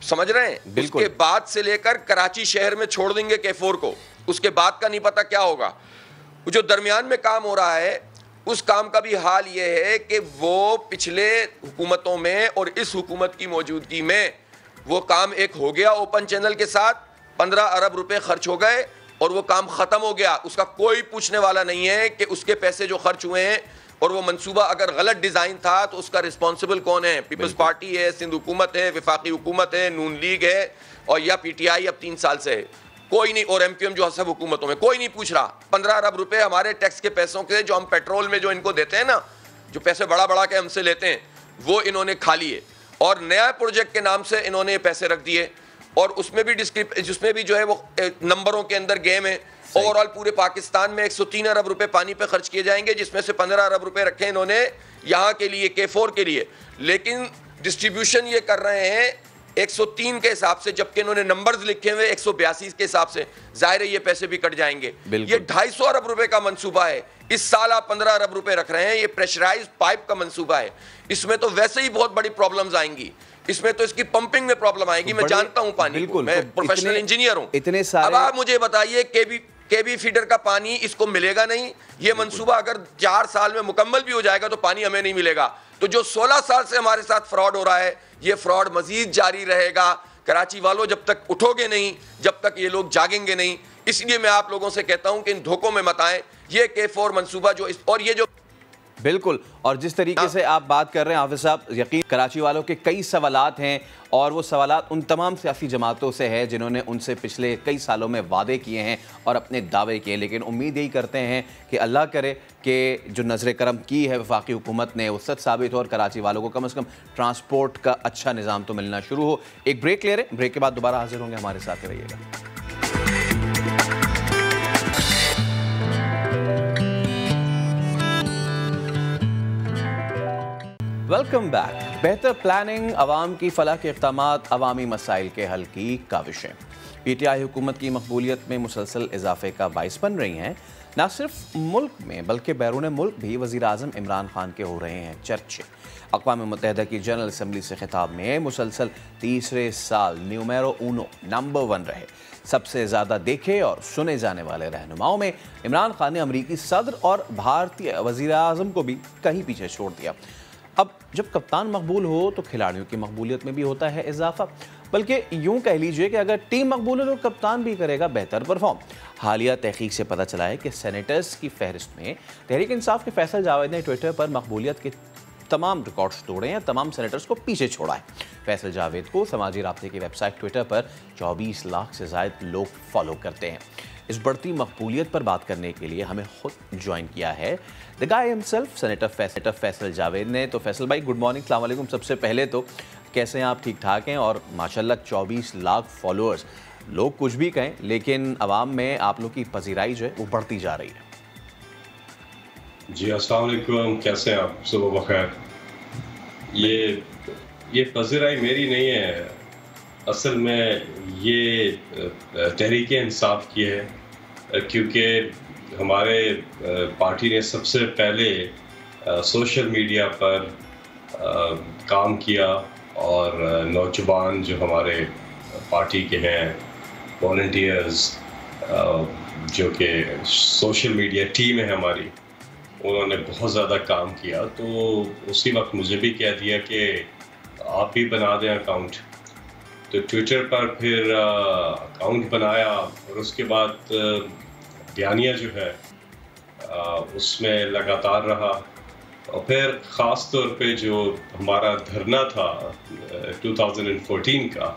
समझ रहे हैं? उसके बाद से लेकर कराची शहर में छोड़ देंगे K4 को, उसके बाद का नहीं पता क्या होगा। जो दरमियान में काम हो रहा है, उस काम का भी हाल ये है कि वो पिछले हुकूमतों में और इस हुकूमत की मौजूदगी में वो काम एक हो गया ओपन चैनल के साथ, 15 अरब रुपए खर्च हो गए और वो काम ख़त्म हो गया। उसका कोई पूछने वाला नहीं है कि उसके पैसे जो खर्च हुए हैं और वो मंसूबा अगर गलत डिज़ाइन था तो उसका रिस्पॉन्सिबल कौन है? पीपल्स पार्टी है, सिंध हुकूमत है, वफाकी हुकूमत है, नून लीग है और या PTI अब 3 साल से है। कोई नहीं, और MQM जो सब हुकूमतों में कोई नहीं पूछ रहा। 15 अरब रुपए हमारे टैक्स के पैसों के, जो हम पेट्रोल में जो इनको देते हैं ना, जो पैसे बड़ा के हमसे लेते हैं, वो इन्होंने खा लिए और नया प्रोजेक्ट के नाम से इन्होंने पैसे रख दिए। और उसमें भी जिसमें भी जो है वो नंबरों के अंदर गेम है। ओवरऑल पूरे पाकिस्तान में 103 अरब रुपए पानी पे खर्च किए जाएंगे, जिसमें से 15 अरब रुपए रखे इन्होंने यहाँ के लिए, K4 के लिए। लेकिन डिस्ट्रीब्यूशन ये कर रहे हैं 103 के हिसाब से, जबकि इन्होंने नंबर्स लिखे हुए 182 के हिसाब से, जाहिर है ये पैसे भी कट जाएंगे। ये 250 अरब रुपए का मंसूबा है। इस साल आप 15 अरब रुपए रख रहे हैं। ये प्रेशराइज्ड पाइप का मंसूबा है। इसमें तो वैसे ही बहुत बड़ी प्रॉब्लम्स आएंगी। इसमें तो इसकी पंपिंग में प्रॉब्लम आएगी। मैं जानता हूं पानी को, मैं प्रोफेशनल इंजीनियर हूं। इतने सारे, अब आप मुझे बताइए केबी फीडर का पानी इसको मिलेगा नहीं। ये मंसूबा अगर 4 साल में मुकम्मल भी हो जाएगा तो पानी हमें नहीं मिलेगा। तो जो 16 साल से हमारे साथ फ्रॉड हो रहा है, ये फ्रॉड मजीद जारी रहेगा। कराची वालों, जब तक उठोगे नहीं, जब तक ये लोग जागेंगे नहीं। इसलिए मैं आप लोगों से कहता हूं कि इन धोखों में मत आए। ये K4 मंसूबा जो और ये जो बिल्कुल, और जिस तरीके से आप बात कर रहे हैं हाफिज साहब, यकीन कराची वालों के कई सवालात हैं और वो सवालात उन तमाम सियासी जमातों से है जिन्होंने उनसे पिछले कई सालों में वादे किए हैं और अपने दावे किए। लेकिन उम्मीद यही करते हैं कि अल्लाह करे कि जो नज़र करम की है वफाकी हुकूमत ने वो सच साबित हो और कराची वालों को कम से कम ट्रांसपोर्ट का अच्छा निज़ाम तो मिलना शुरू हो। एक ब्रेक ले रहे हैं, ब्रेक के बाद दोबारा हाजिर होंगे, हमारे साथ रहिएगा। Welcome back. बेहतर प्लानिंग, अवाम की फलाह के इक़दामात, अवामी मसाइल के हल की काविशें PTI हुकूमत की मकबूलियत में मुसलसल इजाफे का बाइस बन रही हैं। न सिर्फ मुल्क में बल्कि बैरून मुल्क भी वज़ीर आज़म इमरान खान के हो रहे हैं चर्चे। अक़वाम मुत्तहिदा की जनरल असम्बली से खिताब में मुसलसल तीसरे साल न्यूमेरो उनो नंबर 1 रहे। सबसे ज़्यादा देखे और सुने जाने वाले रहनुमाओं में इमरान खान ने अमरीकी सदर और भारतीय वज़ीर आज़म को भी कहीं पीछे छोड़ दिया। अब जब कप्तान मकबूल हो तो खिलाड़ियों की मकबूलियत में भी होता है इजाफा। बल्कि यूं कह लीजिए कि अगर टीम मकबूल है तो कप्तान भी करेगा बेहतर परफॉर्म। हालिया तहकीक से पता चला है कि सेनेटर्स की फहरिस्त में तहरीक इंसाफ के फैसल जावेद ने ट्विटर पर मकबूलियत के तमाम रिकॉर्ड्स तोड़े हैं, तमाम सेनेटर्स को पीछे छोड़ा है। फैसल जावेद को समाजी राब्ते की वेबसाइट ट्विटर पर 24 लाख से ज़ायद लोग फॉलो करते हैं। इस बढ़ती मकबूलियत पर बात करने के लिए हमें खुद ज्वाइन किया है the guy himself, senator Faisal Javed ने। तो फैसल भाई, गुड मॉर्निंग, अस्सलाम वालेकुम। सबसे पहले तो कैसे हैं आप? ठीक ठाक हैं? और माशाल्लाह 24 लाख फॉलोअर्स, लोग कुछ भी कहें लेकिन आवाम में आप लोग की पजीराई जो है वो बढ़ती जा रही है। जी अस्सलाम वालेकुम, कैसे हैं आप? सुबह बखैर। ये पजीराई मेरी नहीं है, असल में ये तहरीक इंसाफ की है, क्योंकि हमारे पार्टी ने सबसे पहले सोशल मीडिया पर काम किया और नौजवान जो हमारे पार्टी के हैं, वॉलंटियर्स जो कि सोशल मीडिया टीम है हमारी, उन्होंने बहुत ज़्यादा काम किया। तो उसी वक्त मुझे भी कह दिया कि आप भी बना दें अकाउंट। तो ट्विटर पर फिर अकाउंट बनाया और उसके बाद बयानिया जो है उसमें लगातार रहा। और फिर ख़ास तौर पे जो हमारा धरना था 2014 का,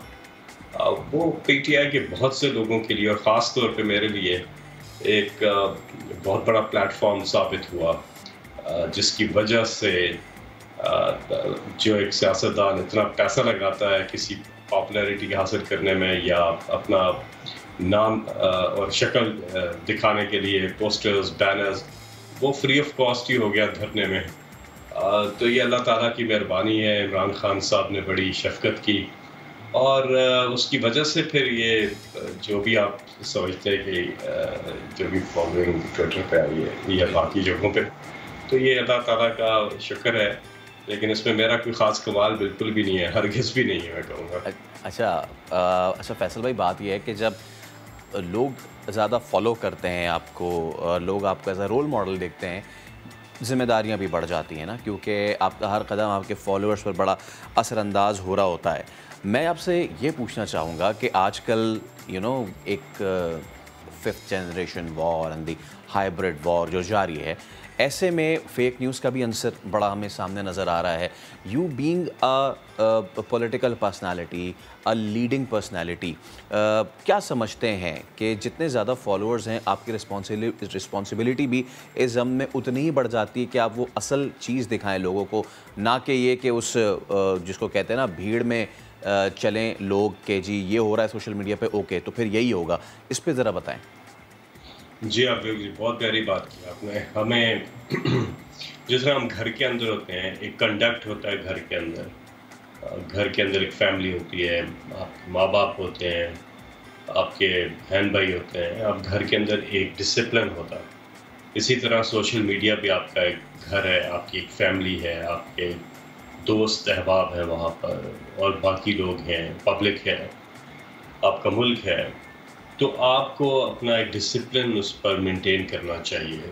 वो PTI के बहुत से लोगों के लिए और ख़ास तौर पे मेरे लिए एक बहुत बड़ा प्लेटफॉर्म साबित हुआ, जिसकी वजह से जो एक सियासतदान इतना पैसा लगाता है किसी पॉपुलैरिटी हासिल करने में या अपना नाम और शक्ल दिखाने के लिए, पोस्टर्स, बैनर्स, वो फ्री ऑफ कॉस्ट ही हो गया धरने में। तो ये अल्लाह ताला की मेहरबानी है। इमरान खान साहब ने बड़ी शफकत की और उसकी वजह से फिर ये जो भी आप समझते हैं कि जो भी फॉलोइंग ट्विटर पे आई है या बाकी जगहों पे, तो ये अल्लाह ताला का शुक्र है। लेकिन इसमें मेरा कोई ख़ास कमाल बिल्कुल भी नहीं है, हरगिज़ भी नहीं है, मैं कहूँगा। अच्छा फैसल भाई, बात यह है कि जब लोग ज़्यादा फॉलो करते हैं आपको, लोग आपको एज अ रोल मॉडल देखते हैं, जिम्मेदारियां भी बढ़ जाती हैं ना, क्योंकि आपका हर कदम आपके फॉलोअर्स पर बड़ा असरअंदाज हो रहा होता है। मैं आपसे ये पूछना चाहूँगा कि आजकल एक 5th generation war and the hybrid war जो जारी है, ऐसे में फेक न्यूज़ का भी अंसर बड़ा हमें सामने नज़र आ रहा है। You being a political personality, a leading personality, क्या समझते हैं कि जितने ज़्यादा फॉलोअर्स हैं आपकी रिस्पॉन्सिबिलिटी भी इस ज़म में उतनी ही बढ़ जाती है कि आप वो असल चीज़ दिखाएं लोगों को, ना कि ये कि उस जिसको कहते हैं ना भीड़ में चलें लोग कि जी ये हो रहा है सोशल मीडिया पे, ओके तो फिर यही होगा। इस पे ज़रा बताएं। जी आप बहुत प्यारी बात की आपने। हमें जिस तरह हम घर के अंदर होते हैं, एक कंडक्ट होता है घर के अंदर, घर के अंदर एक फैमिली होती है, आपके माँ बाप होते हैं, आपके बहन भाई होते हैं, आप घर के अंदर एक डिसिप्लिन होता है। इसी तरह सोशल मीडिया भी आपका एक घर है, आपकी एक फैमिली है, आपके दोस्त अहबाब हैं वहाँ पर और बाकी लोग हैं, पब्लिक है, आपका मुल्क है। तो आपको अपना एक डिसिप्लिन उस पर मेंटेन करना चाहिए,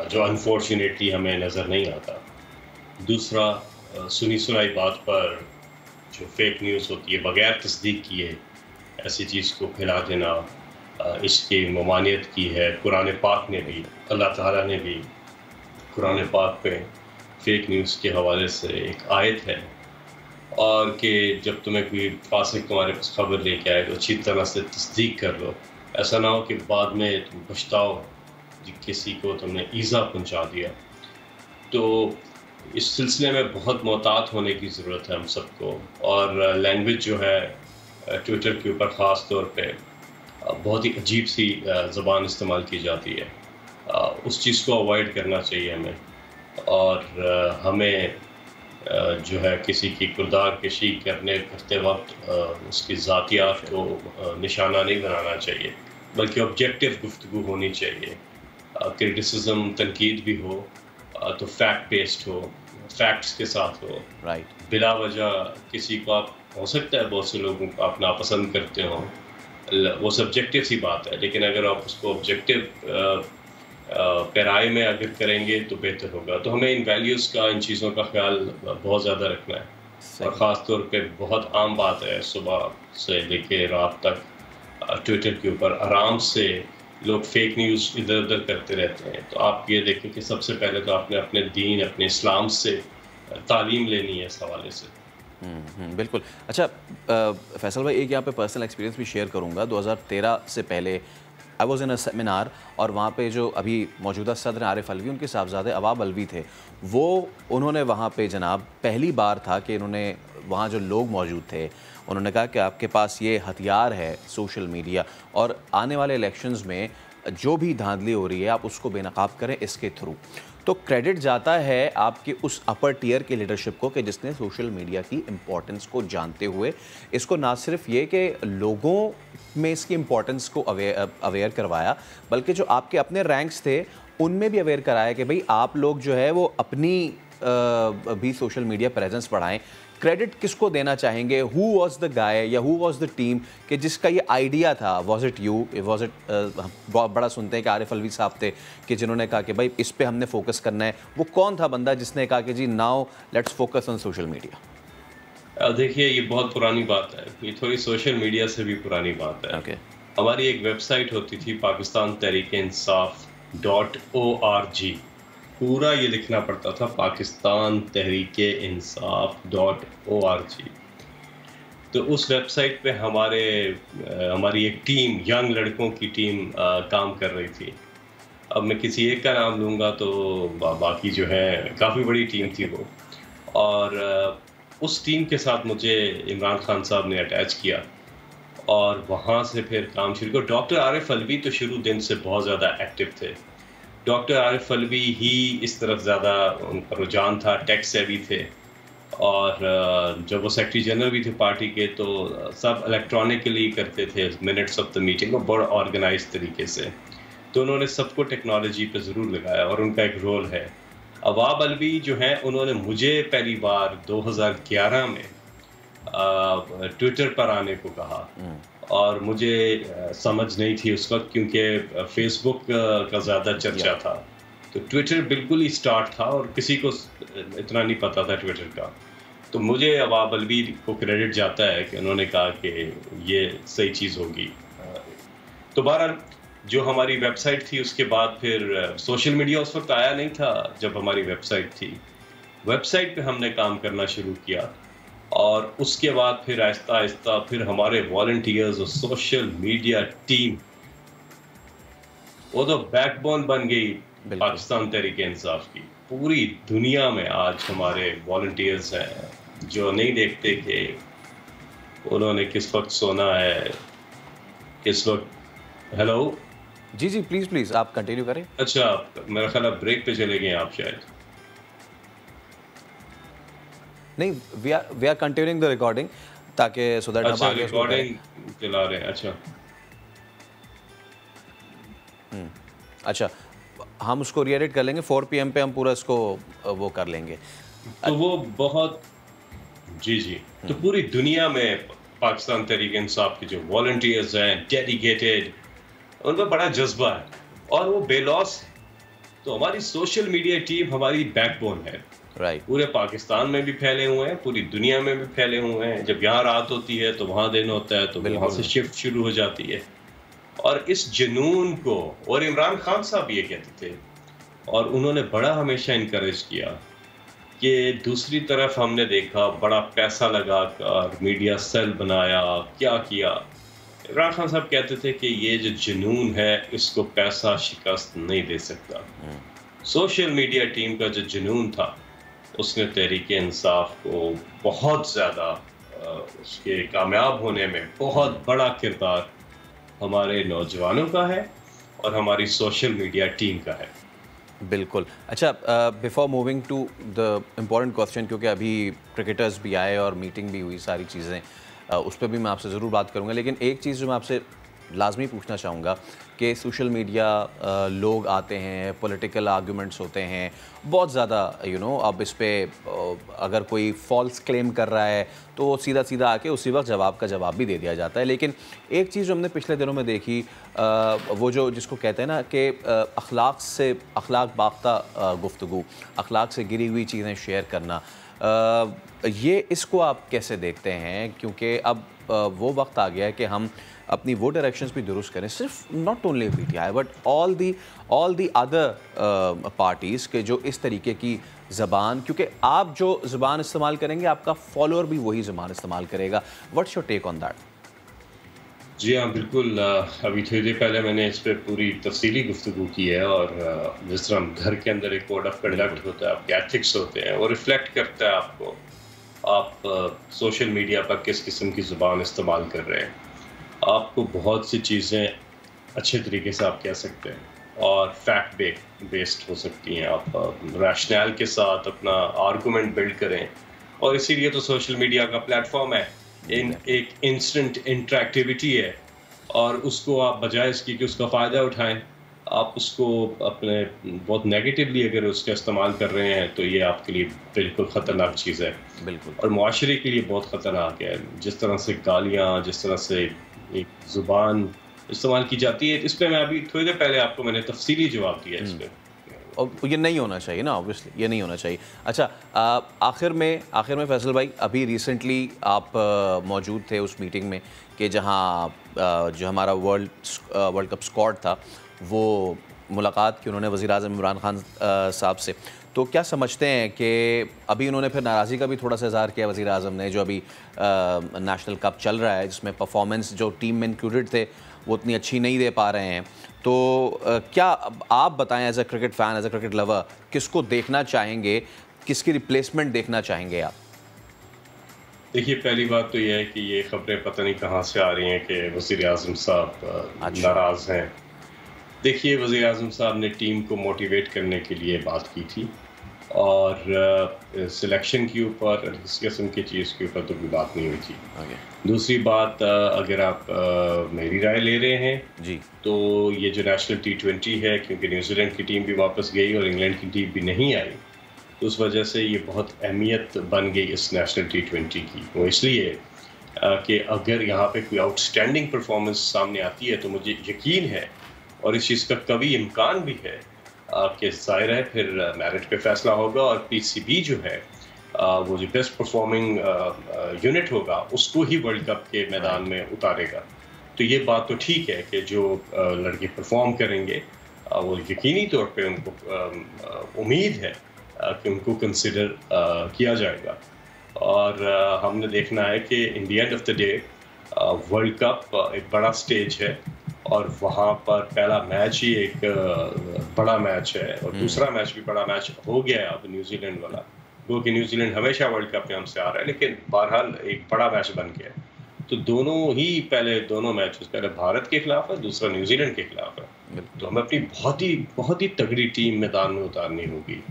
जो अनफॉर्चुनेटली हमें नज़र नहीं आता। दूसरा, सुनी सुनाई बात पर जो फेक न्यूज़ होती है, बग़ैर तस्दीक किए ऐसी चीज़ को फैला देना, इसकी ममानियत की है। कुरान पाक ने भी, अल्लाह ताला ने भी कुरान पाक पे फेक न्यूज़ के हवाले से एक आयत है, और कि जब तुम्हें कोई फासिक तुम्हारे पास खबर लेके आए तो अच्छी तरह से तस्दीक कर लो। ऐसा ना हो कि बाद में तुम पछताओ कि किसी को तुमने ईज़ा पहुंचा दिया। तो इस सिलसिले में बहुत मोहतात होने की ज़रूरत है हम सबको। और लैंग्वेज जो है ट्विटर के ऊपर ख़ास तौर पे बहुत ही अजीब सी ज़बान इस्तेमाल की जाती है, उस चीज़ को अवॉइड करना चाहिए हमें। और हमें जो है किसी की किरदार कशी करते वक्त उसकी ज़ातियात को निशाना नहीं बनाना चाहिए, बल्कि ऑब्जेक्टिव गुफ्तगू होनी चाहिए। क्रिटिसिज्म, तनकीद भी हो तो फैक्ट बेस्ड हो, फैक्ट्स के साथ हो। राइट। बिला वजह किसी को आप, हो सकता है बहुत से लोगों को आप नापसंद करते हो, वो सब्जेक्टिव सी बात है, लेकिन अगर आप उसको ऑब्जेक्टिव पैराए में अगर करेंगे तो बेहतर होगा। तो हमें इन वैल्यूज़ का, इन चीज़ों का ख्याल बहुत ज़्यादा रखना है। और ख़ास तौर पे बहुत आम बात है, सुबह से लेके रात तक ट्विटर के ऊपर आराम से लोग फेक न्यूज़ इधर उधर करते रहते हैं। तो आप ये देखें कि सबसे पहले तो आपने अपने दीन, अपने इस्लाम से तालीम लेनी है इस हवाले से। बिल्कुल। अच्छा फैसल भाई, एक यहाँ पे पर्सनल एक्सपीरियंस भी शेयर करूँगा। 2013 से पहले I was in a seminar, और वहाँ पे जो अभी मौजूदा सदर आरिफ अलवी, उनके साहबजादे अवाब अलवी थे, वो उन्होंने वहाँ पे जनाब पहली बार था कि इन्होंने, वहाँ जो लोग मौजूद थे, उन्होंने कहा कि आपके पास ये हथियार है सोशल मीडिया, और आने वाले इलेक्शंस में जो भी धांधली हो रही है आप उसको बेनकाब करें इसके थ्रू। तो क्रेडिट जाता है आपके उस अपर टियर के लीडरशिप को कि जिसने सोशल मीडिया की इम्पोर्टेंस को जानते हुए इसको ना सिर्फ ये कि लोगों में इसकी इम्पोर्टेंस को अवेयर करवाया, बल्कि जो आपके अपने रैंक्स थे उनमें भी अवेयर कराया कि भाई आप लोग जो है वो अपनी भी सोशल मीडिया प्रेजेंस बढ़ाएं। क्रेडिट किसको देना चाहेंगे? हु वॉज द गाय या हु वॉज द टीम कि जिसका ये आइडिया था? Was it you? Was it, बहुत बड़ा सुनते हैं कि आरिफ अलवी साहब थे कि जिन्होंने कहा कि भाई इस पे हमने फोकस करना है। वो कौन था बंदा जिसने कहा कि जी now let's focus on social media? देखिए, ये बहुत पुरानी बात है, ये थोड़ी सोशल मीडिया से भी पुरानी बात है। okay. हमारी एक वेबसाइट होती थी पाकिस्तान तहरीक-ए-इंसाफ.org। पूरा ये लिखना पड़ता था पाकिस्तान तहरीक-ए-इंसाफ.org। तो उस वेबसाइट पे हमारी एक टीम, यंग लड़कों की टीम काम कर रही थी। अब मैं किसी एक का नाम लूँगा तो बाकी जो है काफ़ी बड़ी टीम थी वो। और उस टीम के साथ मुझे इमरान खान साहब ने अटैच किया और वहाँ से फिर काम शुरू किया। डॉक्टर आरिफ अलवी तो शुरू दिन से बहुत ज़्यादा एक्टिव थे। डॉक्टर आरिफ अलवी ही इस तरफ ज़्यादा उनका रुझान था, टेक सेवी थे। और जब वो सेक्रेटरी जनरल भी थे पार्टी के, तो सब इलेक्ट्रॉनिकली करते थे मिनट्स ऑफ द मीटिंग को, बड़ा ऑर्गेनाइज तरीके से। तो उन्होंने सबको टेक्नोलॉजी पे ज़रूर लगाया और उनका एक रोल है। अवाब अलवी जो हैं, उन्होंने मुझे पहली बार 2011 में ट्विटर पर आने को कहा और मुझे समझ नहीं थी उस वक्त, क्योंकि फेसबुक का ज़्यादा चर्चा था। तो ट्विटर बिल्कुल ही स्टार्ट था और किसी को इतना नहीं पता था ट्विटर का। तो मुझे अवाब अलवी को क्रेडिट जाता है कि उन्होंने कहा कि ये सही चीज़ होगी। तो बहरहाल जो हमारी वेबसाइट थी, उसके बाद फिर सोशल मीडिया उस वक्त आया नहीं था जब हमारी वेबसाइट थी। वेबसाइट पे हमने काम करना शुरू किया और उसके बाद फिर आहिस्ता आहिस्ता फिर हमारे वॉलंटियर्स और सोशल मीडिया टीम, वो तो बैकबोन बन गई पाकिस्तान तहरीक-ए-इंसाफ की। पूरी दुनिया में आज हमारे वॉलंटियर्स हैं जो नहीं देखते कि उन्होंने किस वक्त सोना है, किस वक्त। हेलो जी प्लीज़ आप कंटिन्यू करें। अच्छा, मेरा ख्याल ब्रेक पे चले गए आप शायद। नहीं, we are continuing the recording ताकि सो दैट अच्छा रिकॉर्डिंग चला रहे हैं। अच्छा अच्छा, हम उसको रीएडिट कर लेंगे 4 PM पे हम पूरा इसको वो कर लेंगे। तो वो बहुत जी तो पूरी दुनिया में पाकिस्तान तहरीक इंसाफ के जो वॉलंटियर्स हैं, डेडिकेटेड, उनमें बड़ा जज्बा है और वो बेलॉस। तो हमारी सोशल मीडिया टीम हमारी बैकबोन है। राइट। पूरे पाकिस्तान में भी फैले हुए हैं, पूरी दुनिया में भी फैले हुए हैं। जब यहाँ रात होती है तो वहाँ दिन होता है, तो वहाँ से शिफ्ट शुरू हो जाती है। और इस जुनून को, और इमरान खान साहब ये कहते थे और उन्होंने बड़ा हमेशा इनकरेज किया कि दूसरी तरफ हमने देखा बड़ा पैसा लगा कर मीडिया सेल बनाया, क्या किया। इमरान खान साहब कहते थे कि ये जो जुनून है इसको पैसा शिकस्त नहीं दे सकता। सोशल मीडिया टीम का जो जुनून था उसने तहरीक इंसाफ को बहुत ज़्यादा उसके कामयाब होने में बहुत बड़ा किरदार हमारे नौजवानों का है और हमारी सोशल मीडिया टीम का है। बिल्कुल। अच्छा, before moving to the important question, क्योंकि अभी क्रिकेटर्स भी आए और मीटिंग भी हुई, सारी चीज़ें उस पर भी मैं आपसे ज़रूर बात करूँगा, लेकिन एक चीज़ जो मैं आपसे लाजमी पूछना चाहूँगा कि सोशल मीडिया लोग आते हैं, पॉलिटिकल आर्गुमेंट्स होते हैं बहुत ज़्यादा, अब इस पे अगर कोई फॉल्स क्लेम कर रहा है तो सीधा सीधा आके उसी वक्त जवाब का जवाब भी दे दिया जाता है। लेकिन एक चीज़ जो हमने पिछले दिनों में देखी, वो जो जिसको कहते हैं ना कि अखलाक बाख्ता गुफ्तगू, अखलाक से गिरी हुई चीज़ें शेयर करना, ये इसको आप कैसे देखते हैं? क्योंकि अब वो वक्त आ गया है कि हम अपनी वो डायरेक्शंस भी दुरुस्त करें, सिर्फ not only PTI but all the other parties के जो इस तरीके की ज़बान, क्योंकि आप जो ज़बान इस्तेमाल करेंगे आपका फॉलोअर भी वही ज़बान इस्तेमाल करेगा। What's your take on that? जी हाँ, बिल्कुल। अभी थोड़ी देर पहले मैंने इस पर पूरी तफसीली गुफ्तगू की है और जिस तरह घर के अंदर एक कोड ऑफ कंडक्ट होता है, आपके एथिक्स होते हैं, वो रिफ्लेक्ट करता है आपको आप सोशल मीडिया पर किस किस्म की ज़ुबान इस्तेमाल कर रहे हैं। आपको बहुत सी चीज़ें अच्छे तरीके से आप कह सकते हैं और फैक्ट बेस्ड हो सकती हैं। आप रैशनल के साथ अपना आर्गूमेंट बिल्ड करें और इसीलिए तो सोशल मीडिया का प्लेटफॉर्म है, एक इंस्टेंट इंटरेक्टिविटी है और उसको आप बजाय इसकी कि उसका फ़ायदा उठाएं, आप उसको अपने बहुत नेगेटिवली अगर उसका इस्तेमाल कर रहे हैं तो ये आपके लिए बिल्कुल ख़तरनाक चीज़ है। बिल्कुल। और मुआशरे के लिए बहुत ख़तरनाक है। जिस तरह से गालियाँ, जिस तरह से एक ज़ुबान इस्तेमाल की जाती है, इस पर मैं अभी थोड़ी देर पहले आपको मैंने तफसीली जवाब दिया इस पर। और ये नहीं होना चाहिए ना, ऑब्वियसली ये नहीं होना चाहिए। अच्छा, आखिर में फैसल भाई, अभी रिसेंटली आप मौजूद थे उस मीटिंग में कि जहाँ जो हमारा वर्ल्ड कप स्क्वाड था वो मुलाकात की उन्होंने वज़ीर-ए-आज़म इमरान खान साहब से। तो क्या समझते हैं कि अभी उन्होंने फिर नाराज़गी का भी थोड़ा सा इज़हार किया वज़ीर-ए-आज़म ने, जो अभी नेशनल कप चल रहा है जिसमें परफॉर्मेंस जो टीम में इंक्लूडेड थे वो उतनी अच्छी नहीं दे पा रहे हैं। तो क्या आप बताएं as a cricket fan, as a cricket lover, किसको देखना चाहेंगे, किसकी रिप्लेसमेंट देखना चाहेंगे आप? देखिए, पहली बात तो यह है कि ये खबरें पता नहीं कहाँ से आ रही हैं कि वज़ीर-ए-आज़म साहब नाराज़ हैं। देखिए, वज़ीर-ए-आज़म साहब ने टीम को मोटिवेट करने के लिए बात की थी और सिलेक्शन के ऊपर इस किस्म की चीज़ के ऊपर तो कोई बात नहीं हुई थी। दूसरी बात, अगर आप मेरी राय ले रहे हैं जी, तो ये जो नेशनल T20 है, क्योंकि न्यूजीलैंड की टीम भी वापस गई और इंग्लैंड की टीम भी नहीं आई, तो उस वजह से ये बहुत अहमियत बन गई इस नेशनल T20 की। वो इसलिए कि अगर यहाँ पे कोई आउटस्टैंडिंग परफॉर्मेंस सामने आती है तो मुझे यकीन है और इस चीज़ का कभी इम्कान भी है कि ज़ाहिर है फिर मेरिट पे फैसला होगा और PCB जो है वो जो बेस्ट परफॉर्मिंग यूनिट होगा उसको ही वर्ल्ड कप के मैदान में उतारेगा। तो ये बात तो ठीक है कि जो लड़के परफॉर्म करेंगे वो यकीनी तौर पे उनको उम्मीद है कि उनको कंसिडर किया जाएगा। और हमने देखना है कि in the end of the day world cup एक बड़ा स्टेज है और वहाँ पर पहला मैच ही एक बड़ा मैच है और दूसरा मैच भी बड़ा मैच हो गया है अब न्यूजीलैंड वाला, क्योंकि न्यूजीलैंड हमेशा वर्ल्ड कप में हमसे आ रहा है, लेकिन बहरहाल एक बड़ा मैच बन गया। तो दोनों मैचेस, पहले भारत के खिलाफ है, दूसरा न्यूजीलैंड के खिलाफ है। तो हमें अपनी बहुत ही तगड़ी टीम मैदान में उतारनी होगी।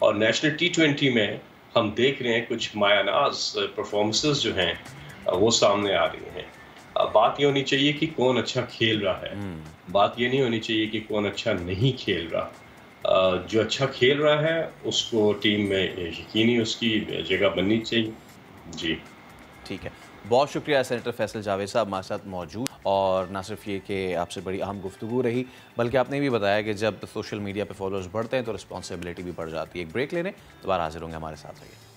और नेशनल T20 में हम देख रहे हैं कुछ मायानाज परफॉर्मेंसेस जो हैं वो सामने आ रही हैं। बात ये होनी चाहिए कि कौन अच्छा खेल रहा है, बात ये नहीं होनी चाहिए कि कौन अच्छा नहीं खेल रहा। जो अच्छा खेल रहा है उसको टीम में यकीनी उसकी जगह बननी चाहिए। जी ठीक है, बहुत शुक्रिया सेनेटर फैसल जावेद साहब हमारे साथ मौजूद। और ना सिर्फ ये कि आपसे बड़ी अहम गुफ्तगू रही, बल्कि आपने भी बताया कि जब सोशल मीडिया पे फॉलोअर्स बढ़ते हैं तो रिस्पॉन्सिबिलिटी भी बढ़ जाती है। एक ब्रेक लेने दोबारा हाजिर होंगे, हमारे साथ रहिए।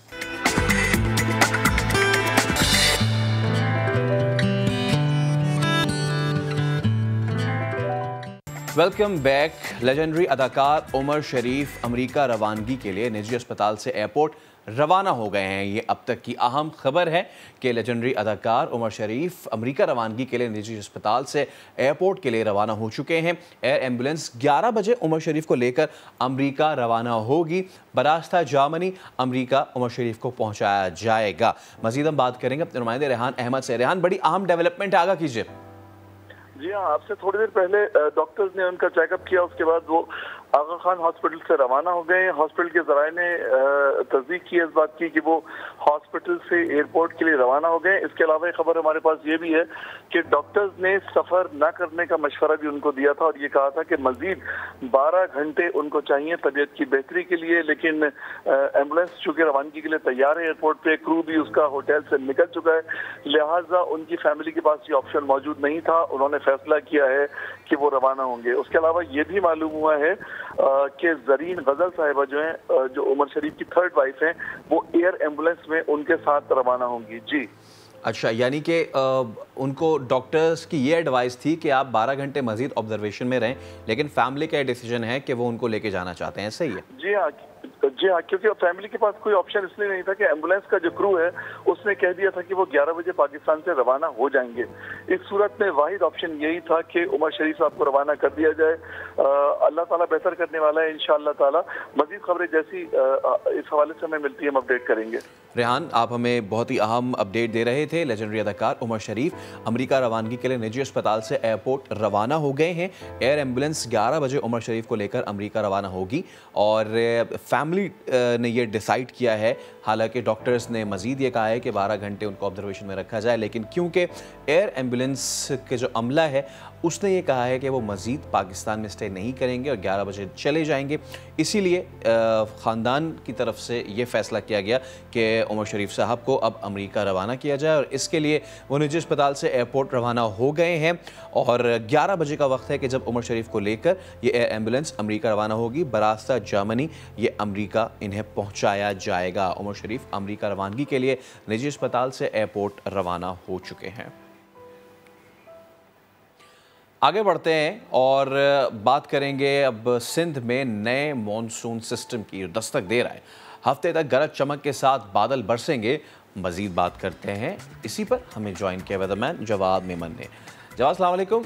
Welcome back. लेजेंडरी अदाकार उमर शरीफ अमेरिका रवानगी के लिए निजी अस्पताल से एयरपोर्ट रवाना हो गए हैं। ये अब तक की अहम खबर है कि लेजेंडरी अदाकार उमर शरीफ अमेरिका रवानगी के लिए निजी अस्पताल से एयरपोर्ट के लिए रवाना हो चुके हैं। एयर एम्बुलेंस 11 बजे उमर शरीफ को लेकर अमेरिका रवाना होगी। बरास्ता जर्मनी अमेरिका उमर शरीफ को पहुंचाया जाएगा। मजीद हम बात करेंगे अपने नुमाइंदे रेहान अहमद से। रेहान, बड़ी अहम डेवलपमेंट आगा कीजिए। जी हाँ, आपसे थोड़ी देर पहले डॉक्टर्स ने उनका चेकअप किया, उसके बाद वो आगा खान हॉस्पिटल से रवाना हो गए। हॉस्पिटल के ज़राए ने तस्दीक की इस बात की कि वो हॉस्पिटल से एयरपोर्ट के लिए रवाना हो गए। इसके अलावा एक खबर हमारे पास ये भी है कि डॉक्टर्स ने सफ़र न करने का मशवरा भी उनको दिया था और ये कहा था कि मजीद 12 घंटे उनको चाहिए तबीयत की बेहतरी के लिए। लेकिन एम्बुलेंस चूँकि रवानगी के लिए तैयार है एयरपोर्ट पे, क्रू भी उसका होटल से निकल चुका है, लिहाजा उनकी फैमिली के पास ये ऑप्शन मौजूद नहीं था। उन्होंने फैसला किया है कि वो रवाना होंगे। उसके अलावा ये भी मालूम हुआ है कि जरीन गजल साहिबा जो हैं, जो उमर शरीफ की थर्ड वाइफ हैं, वो एयर एम्बुलेंस में उनके साथ रवाना होंगी। जी अच्छा, यानी कि उनको डॉक्टर्स की ये एडवाइस थी कि आप 12 घंटे मजीद ऑब्जर्वेशन में रहें, लेकिन फैमिली का डिसीजन है कि वो उनको लेके जाना चाहते हैं। सही है? जी हाँ, क्योंकि फैमिली के पास कोई ऑप्शन इसलिए नहीं था कि एम्बुलेंस का जो क्रू है उसने कह दिया था कि वो 11 बजे पाकिस्तान से रवाना हो जाएंगे। इस सूरत में वाहिद ऑप्शन यही था कि उमर शरीफ साहब को रवाना कर दिया जाए। अल्लाह ताला बेहतर करने वाला है इंशाअल्लाह ताला। मजीद खबरें जैसी इस हवाले से हमें मिलती है हम अपडेट करेंगे। रेहान, आप हमें बहुत ही अहम अपडेट दे रहे थे। लेजेंडरी अदाकार उमर शरीफ अमेरिका रवानगी के लिए निजी अस्पताल से एयरपोर्ट रवाना हो गए हैं। एयर एम्बुलेंस 11 बजे उमर शरीफ को लेकर अमेरिका रवाना होगी और फैमिली ने ये डिसाइड किया है। हालांकि डॉक्टर्स ने मजीद ये कहा है कि 12 घंटे उनको ऑब्जर्वेशन में रखा जाए, लेकिन क्योंकि एयर एम्बुलेंस के जो अमला है उसने ये कहा है कि वो मज़ीद पाकिस्तान में स्टे नहीं करेंगे और 11 बजे चले जाएंगे, इसीलिए ख़ानदान की तरफ से ये फ़ैसला किया गया कि उमर शरीफ साहब को अब अमेरिका रवाना किया जाए और इसके लिए वो निजी अस्पताल से एयरपोर्ट रवाना हो गए हैं। और 11 बजे का वक्त है कि जब उमर शरीफ को लेकर ये एयर एम्बुलेंस अमेरिका रवाना होगी। बरास्ता जर्मनी ये अमेरिका इन्हें पहुँचाया जाएगा। उमर शरीफ अमेरिका रवानगी के लिए निजी अस्पताल से एयरपोर्ट रवाना हो चुके हैं। आगे बढ़ते हैं और बात करेंगे अब सिंध में नए मॉनसून सिस्टम की दस्तक दे रहा है। हफ्ते तक गरज चमक के साथ बादल बरसेंगे। मजीद बात करते हैं इसी पर, हमें ज्वाइन किया वेदरमैन जवाद मेमन ने। जवाद अस्सलाम वालेकुम,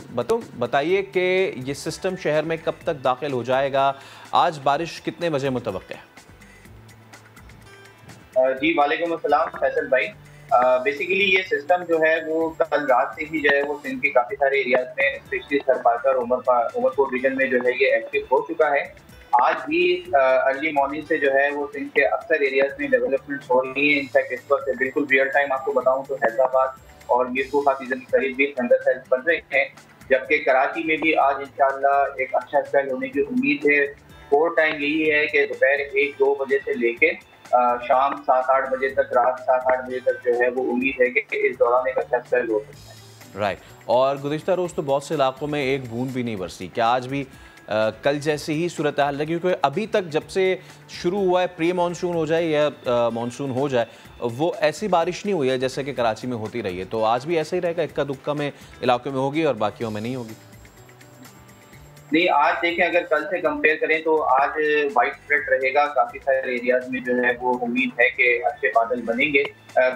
बताइए कि ये सिस्टम शहर में कब तक दाखिल हो जाएगा? आज बारिश कितने बजे मुतवक्के है? जी वालेकुम अस्सलाम फैसल भाई। बेसिकली ये सिस्टम जो है वो कल रात से ही जो है वो सिंध के काफ़ी सारे एरियाज में, स्पेशली सरपाकर उमरकोट रीजन में जो है ये एक्टिव हो चुका है। आज भी अर्ली मॉर्निंग से जो है वो सिंध के अक्सर एरियाज में डेवलपमेंट हो रही है। इनफैक्ट इस वक्त बिल्कुल रियल टाइम आपको बताऊं तो हैदराबाद और मीरपुर सीजन के करीब भी थंडर सेल्स बन रहे हैं, जबकि कराची में भी आज इंशाल्लाह एक अच्छा स्पेल होने की उम्मीद है। कोर टाइम यही है कि दोपहर 1-2 बजे से लेके शाम 7-8 बजे तक, रात 7-8 बजे तक जो है वो उम्मीद है कि इस दौरान एक अच्छा स्पेल हो सकता है। राइट। और गुज़िश्ता रोज़ तो बहुत से इलाकों में एक बूंद भी नहीं बरसी, क्या आज भी कल जैसी ही सूरत हाल है? क्योंकि अभी तक जब से शुरू हुआ है, प्री मानसून हो जाए या मानसून हो जाए, वो ऐसी बारिश नहीं हुई है जैसे कि कराची में होती रही है। तो आज भी ऐसा ही रहेगा, इक्का दुक्का में इलाकों में होगी और बाकियों में नहीं होगी? नहीं, आज देखें अगर कल से कंपेयर करें तो आज वाइड स्प्रेड रहेगा। काफी सारे एरियाज में जो है वो उम्मीद है कि अच्छे बादल बनेंगे।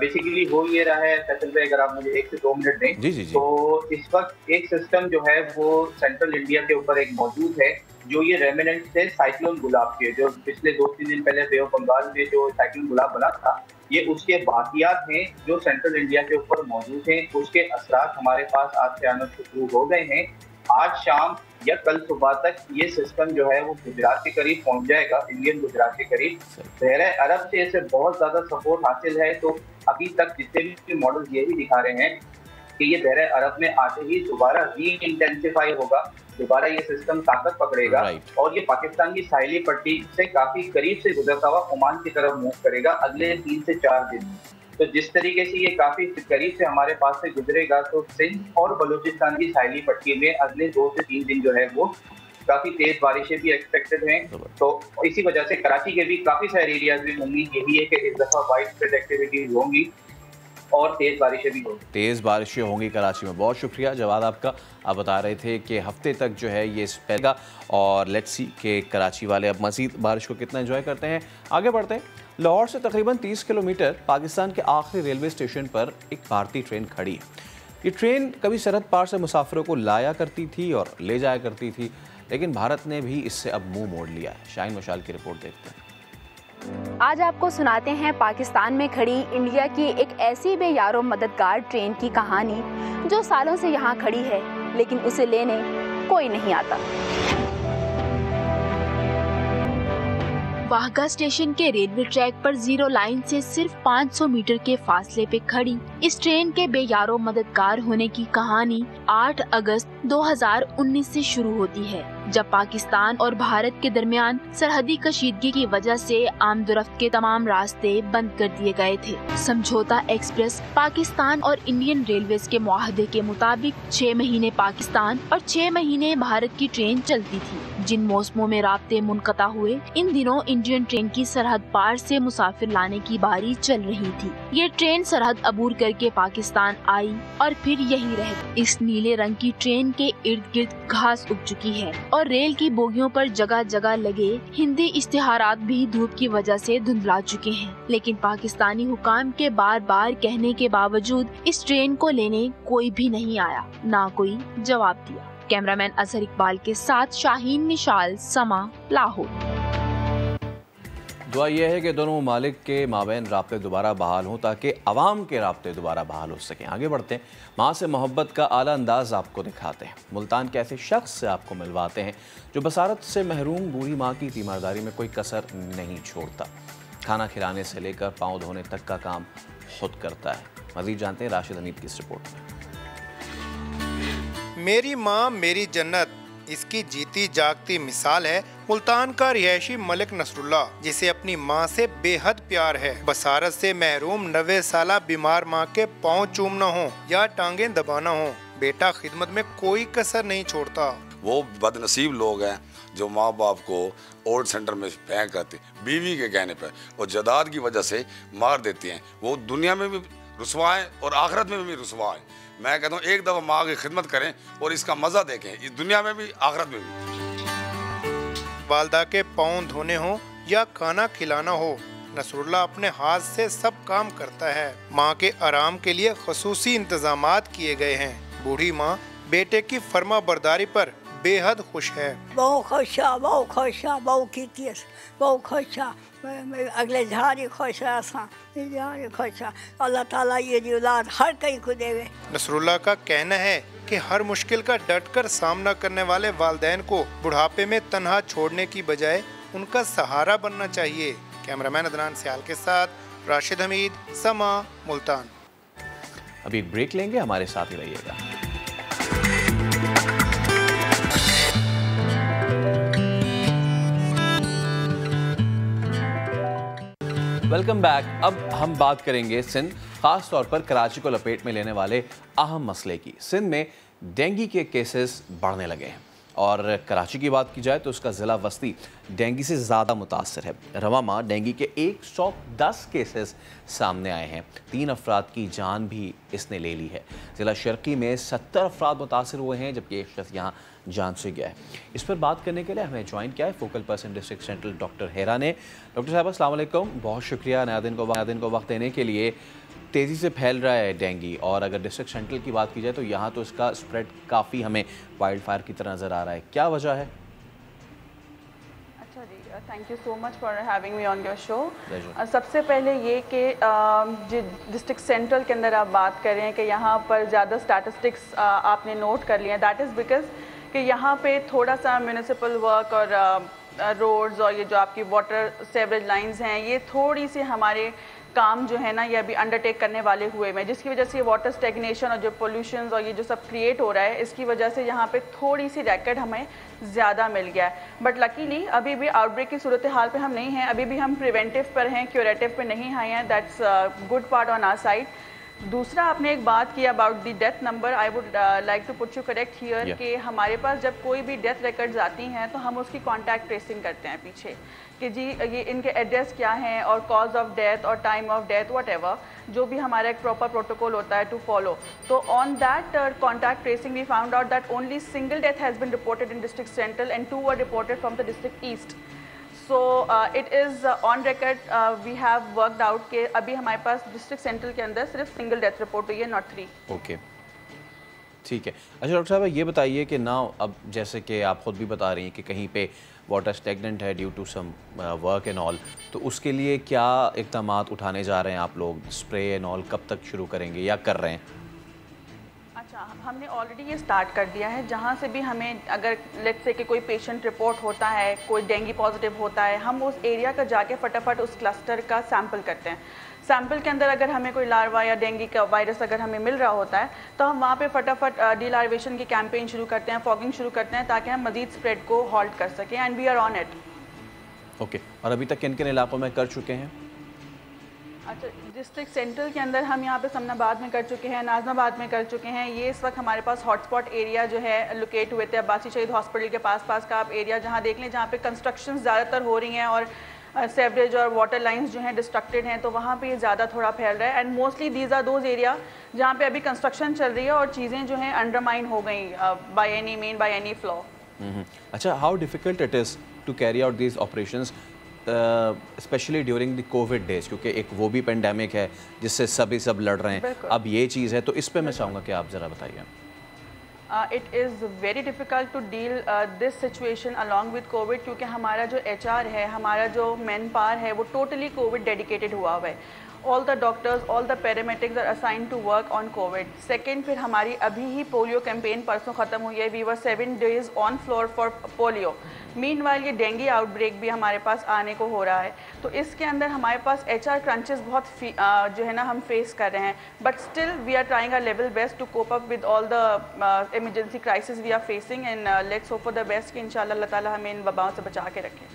बेसिकली हो ये रहा है फैसल भाई, अगर आप मुझे 1 से 2 मिनट दें जी। तो इस वक्त एक सिस्टम जो है वो सेंट्रल इंडिया के ऊपर एक मौजूद है, जो ये रेमिनेंट थे साइक्लोन गुलाब के, जो पिछले 2-3 दिन पहले बे ऑफ बंगाल में जो साइक्लोन गुलाब बना था, ये उसके बाकियात हैं जो सेंट्रल इंडिया के ऊपर मौजूद हैं। उसके असरात हमारे पास आज से आना शुरू हो गए हैं। आज शाम या कल सुबह तक ये सिस्टम जो है वो गुजरात के करीब पहुंच जाएगा, इंडियन गुजरात के करीब। बहरे अरब से इसे बहुत ज्यादा सपोर्ट हासिल है, तो अभी तक जितने भी मॉडल ये भी दिखा रहे हैं कि ये बहरे अरब में आते ही दोबारा री इंटेंसिफाई होगा, दोबारा ये सिस्टम ताकत पकड़ेगा और ये पाकिस्तान की साहिली पट्टी से काफी करीब से गुजरता हुआ ओमान की तरफ मूव करेगा अगले 3 से 4 दिन। तो जिस तरीके से ये काफी करीब से हमारे पास से गुजरेगा, तो सिंध और बलूचिस्तान की साहिली पट्टी में अगले 2 से 3 दिन जो है वो काफी तेज बारिशें भी एक्सपेक्टेड हैं। तो इसी वजह से कराची के भी काफी सारे एरियाज में उम्मीद यही है कि इस दफा वाइड स्प्रेड एक्टिविटीज होंगी और तेज बारिशें भी होंगी। तेज बारिशें होंगी कराची में। बहुत शुक्रिया जवाद आपका। आप बता रहे थे कि हफ्ते तक जो है ये स्पेगा और लेट्स सी के कराची वाले अब मजीद बारिश को कितना एंजॉय करते हैं। आगे बढ़ते हैं। लाहौर से तकरीबन 30 किलोमीटर पाकिस्तान के आखिरी रेलवे स्टेशन पर एक भारतीय ट्रेन खड़ी है। ये ट्रेन कभी सरहद पार से मुसाफिरों को लाया करती थी और ले जाया करती थी, लेकिन भारत ने भी इससे अब मुंह मोड़ लिया है। शाहीन मशाल की रिपोर्ट देखते हैं। आज आपको सुनाते हैं पाकिस्तान में खड़ी इंडिया की एक ऐसी बेयारो मददगार ट्रेन की कहानी जो सालों से यहाँ खड़ी है, लेकिन उसे लेने कोई नहीं आता। वाहगा स्टेशन के रेलवे ट्रैक पर जीरो लाइन से सिर्फ 500 मीटर के फासले पे खड़ी इस ट्रेन के बेयारो मददगार होने की कहानी 8 अगस्त 2019 से शुरू होती है, जब पाकिस्तान और भारत के दरमियान सरहदी कशीदगी की वजह से आमदोरफ्त के तमाम रास्ते बंद कर दिए गए थे। समझौता एक्सप्रेस पाकिस्तान और इंडियन रेलवेज के मुआहदे के मुताबिक 6 महीने पाकिस्तान और 6 महीने भारत की ट्रेन चलती थी। जिन मौसमों में राब्ते मुनक़ता हुए, इन दिनों इंडियन ट्रेन की सरहद पार से मुसाफिर लाने की बारी चल रही थी। ये ट्रेन सरहद अबूर करके पाकिस्तान आई और फिर यही रह गई। इस नीले रंग की ट्रेन के इर्द गिर्द घास उग चुकी है और रेल की बोगियों पर जगह जगह लगे हिंदी इश्तिहारात भी धूप की वजह से धुंधला चुके हैं। लेकिन पाकिस्तानी हुकाम के बार बार कहने के बावजूद इस ट्रेन को लेने कोई भी नहीं आया, ना कोई जवाब दिया। कैमरामैन अजहर इकबाल के साथ शाहीन निशाल, समा, लाहौर। दुआ यह है कि दोनों ममालिक के माबैन राब्ते दोबारा बहाल हों ताकि अवाम के राब्ते दोबारा बहाल हो सकें। आगे बढ़ते हैं। माँ से मोहब्बत का आला अंदाज आपको दिखाते हैं। मुल्तान के ऐसे शख्स से आपको मिलवाते हैं जो बसारत से महरूम बूढ़ी माँ की तीमारदारी में कोई कसर नहीं छोड़ता। खाना खिलाने से लेकर पाँव धोने तक का काम खुद करता है। मज़ीद जानते हैं राशिद हमीद की इस रिपोर्ट में। मेरी माँ मेरी जन्नत, इसकी जीती जागती मिसाल है मुल्तान का रिहायशी मलिक नसरुल्लाह, जिसे अपनी माँ से बेहद प्यार है। बसारत से महरूम 90 साला बीमार माँ के पाँव चूमना हो या टांगें दबाना हो, बेटा खिदमत में कोई कसर नहीं छोड़ता। वो बदनसीब लोग हैं जो माँ बाप को ओल्ड सेंटर में फेंक करते बीवी के कहने पर और जदाद की वजह से मार देते हैं। वो दुनिया में भी रुसवा है और आखिरत में भी रुसवा है। मैं कहता हूँ एक दफ़ा माँ की खिदमत करें और इसका मज़ा देखें, इस दुनिया में भी आखिरत में भी। वालदा के पाँव धोने हो या खाना खिलाना हो, नसरुल्लाह अपने हाथ से सब काम करता है। माँ के आराम के लिए खसूसी इंतजामात किए गए हैं। बूढ़ी माँ बेटे की फर्मा बरदारी पर बेहद खुश है। बहुत खुश है, बहुत खुश है, बहुत की बहुत खुश है। अगले झाड़ी खुश है, झाड़ी खुश है। अल्लाह ताला ये औलाद हर कहीं को देवे। नसरुल्लाह का कहना है कि हर मुश्किल का डटकर सामना करने वाले वालिदैन को बुढ़ापे में तन्हा छोड़ने की बजाय उनका सहारा बनना चाहिए। कैमरामैन अदनान सियाल के साथ राशिद हमीद, समा, मुल्तान। अभी एक ब्रेक लेंगे, हमारे साथ ही रहिएगा। Welcome back. अब हम बात करेंगे सिंध, खास तौर पर कराची को लपेट में लेने वाले अहम मसले की। सिंध में डेंगू के केसेस बढ़ने लगे हैं और कराची की बात की जाए तो उसका ज़िला वस्ती डेंगू से ज़्यादा मुतासर है। रवा माह डेंगू के 110 केसेस सामने आए हैं। 3 अफराद की जान भी इसने ले ली है। ज़िला शर्की में 70 अफराद मुतासर हुए हैं, जबकि एक शख्स यहाँ जान से गया है। इस पर बात करने के लिए हमें ज्वाइन किया है focal person district central doctor Hera ने। डॉक्टर साहब अस्सलाम वालेकुम, बहुत शुक्रिया नया दिन को वक्त देने के लिए। तेज़ी से फैल रहा है डेंगू और अगर डिस्ट्रिक्ट सेंट्रल की बात की जाए तो यहाँ तो इसका स्प्रेड काफ़ी हमें वाइल्ड फायर की तरह नज़र आ रहा है, क्या वजह है? अच्छा जी, thank you so much for having me on your show. सबसे पहले ये कि जो डिस्ट्रिक्ट सेंट्रल के अंदर आप बात कर रहे हैं कि यहाँ पर ज़्यादा स्टैटिस्टिक्स आपने नोट कर लिया, दैट इज़ बिकॉज कि यहाँ पे थोड़ा सा म्यूनिसिपल वर्क और रोड्स और ये जो आपकी वाटर सेवरेज लाइंस हैं, ये थोड़ी सी हमारे काम जो है ना ये अभी अंडरटेक करने वाले हुए हैं, जिसकी वजह से ये वाटर स्टेगनेशन और जो पोल्यूशन और ये जो सब क्रिएट हो रहा है, इसकी वजह से यहाँ पे थोड़ी सी रैकेट हमें ज़्यादा मिल गया है। बट लकीली अभी भी आउटब्रेक की सूरत हाल पे हम नहीं हैं, अभी भी हम प्रिवेंटिव पर हैं, क्यूरेटिव पे नहीं आए हैं। That's good part on our side. दूसरा, आपने एक बात की about the death number, I would like to put you correct here कि हमारे पास जब कोई भी डेथ रिकॉर्ड्स आती हैं तो हम उसकी कॉन्टैक्ट ट्रेसिंग करते हैं पीछे कि जी ये इनके एड्रेस क्या हैं और कॉज ऑफ डेथ और टाइम ऑफ डेथ व्हाटएवर, जो भी हमारा एक प्रॉपर प्रोटोकॉल होता है टू फॉलो। तो on that contact tracing we found out that only single death has been reported in district central and 2 were reported from the district east. So it is on record, we have worked out कि अभी हमारे पास district central के अंदर सिर्फ single death report हुई है, not 3। Okay, ठीक है। अच्छा डॉक्टर साहब, ये बताइए कि ना अब जैसे कि आप ख़ुद भी बता रही हैं कि कहीं पे वाटर स्टेगनेंट है due to some work and all, तो उसके लिए क्या इक़दामात उठाने जा रहे हैं आप लोग? स्प्रे एंड ऑल कब तक शुरू करेंगे या कर रहे हैं? अच्छा, हमने ऑलरेडी ये स्टार्ट कर दिया है। जहाँ से भी हमें अगर लेट्स से कि कोई पेशेंट रिपोर्ट होता है, कोई डेंगू पॉजिटिव होता है, हम उस एरिया का जाके फटाफट उस क्लस्टर का सैंपल करते हैं। सैंपल के अंदर अगर हमें कोई लार्वा या डेंगू का वायरस अगर हमें मिल रहा होता है तो हम वहाँ पे फटाफट डीलार्वेशन की कैंपेन शुरू करते हैं, फॉगिंग शुरू करते हैं ताकि हम मजीद स्प्रेड को हॉल्ट कर सकें, and we are on it. Okay, और अभी तक किन किन इलाकों में कर चुके हैं? अच्छा, डिस्ट्रिक्ट सेंट्रल के अंदर हम यहाँ पे समनाबाद में कर चुके हैं, नाजमाबाद में कर चुके हैं। ये इस वक्त हमारे पास हॉटस्पॉट एरिया जो है लोकेट हुए थे अब्बासी शहीद हॉस्पिटल के पास का आप एरिया जहाँ देख लें, जहाँ पे कंस्ट्रक्शन ज़्यादातर हो रही हैं और सेवरेज और वाटर लाइंस जो हैं डिस्ट्रक्टेड हैं, तो वहाँ पे ये ज़्यादा थोड़ा फैल रहा है। And mostly these are those area जहाँ पे अभी कंस्ट्रक्शन चल रही है और चीज़ें जो हैं अंडरमाइन हो गई by any mean, by any flow. अच्छा, how difficult it is to carry out these operations specially during the covid days, क्योंकि एक वो भी पेंडेमिक है जिससे सब लड़ रहे हैं, अब ये चीज़ है, तो इस पे मैं चाहूँगा कि आप ज़रा बताइए। It is very difficult to deal this situation along with Covid, क्योंकि हमारा जो HR है, हमारा जो मैन पावर है, वो टोटली कोविड डेडिकेटेड हुआ है। All the doctors, all the paramedics are assign to work on Covid. Second, फिर हमारी अभी ही पोलियो कैंपेन परसों ख़त्म हुई है, we were 7 days on floor for polio. Meanwhile ये डेंगू आउटब्रेक भी हमारे पास आने को हो रहा है, तो इसके अंदर हमारे पास HR क्रंचेस बहुत जो है ना हम फेस कर रहे हैं, but still we are trying our level best to cope up with all the emergency crisis we are facing, and let's hope for the best कि इंशाल्लाह अल्लाह ताला हमें इन वबाओं से बचा के रखें।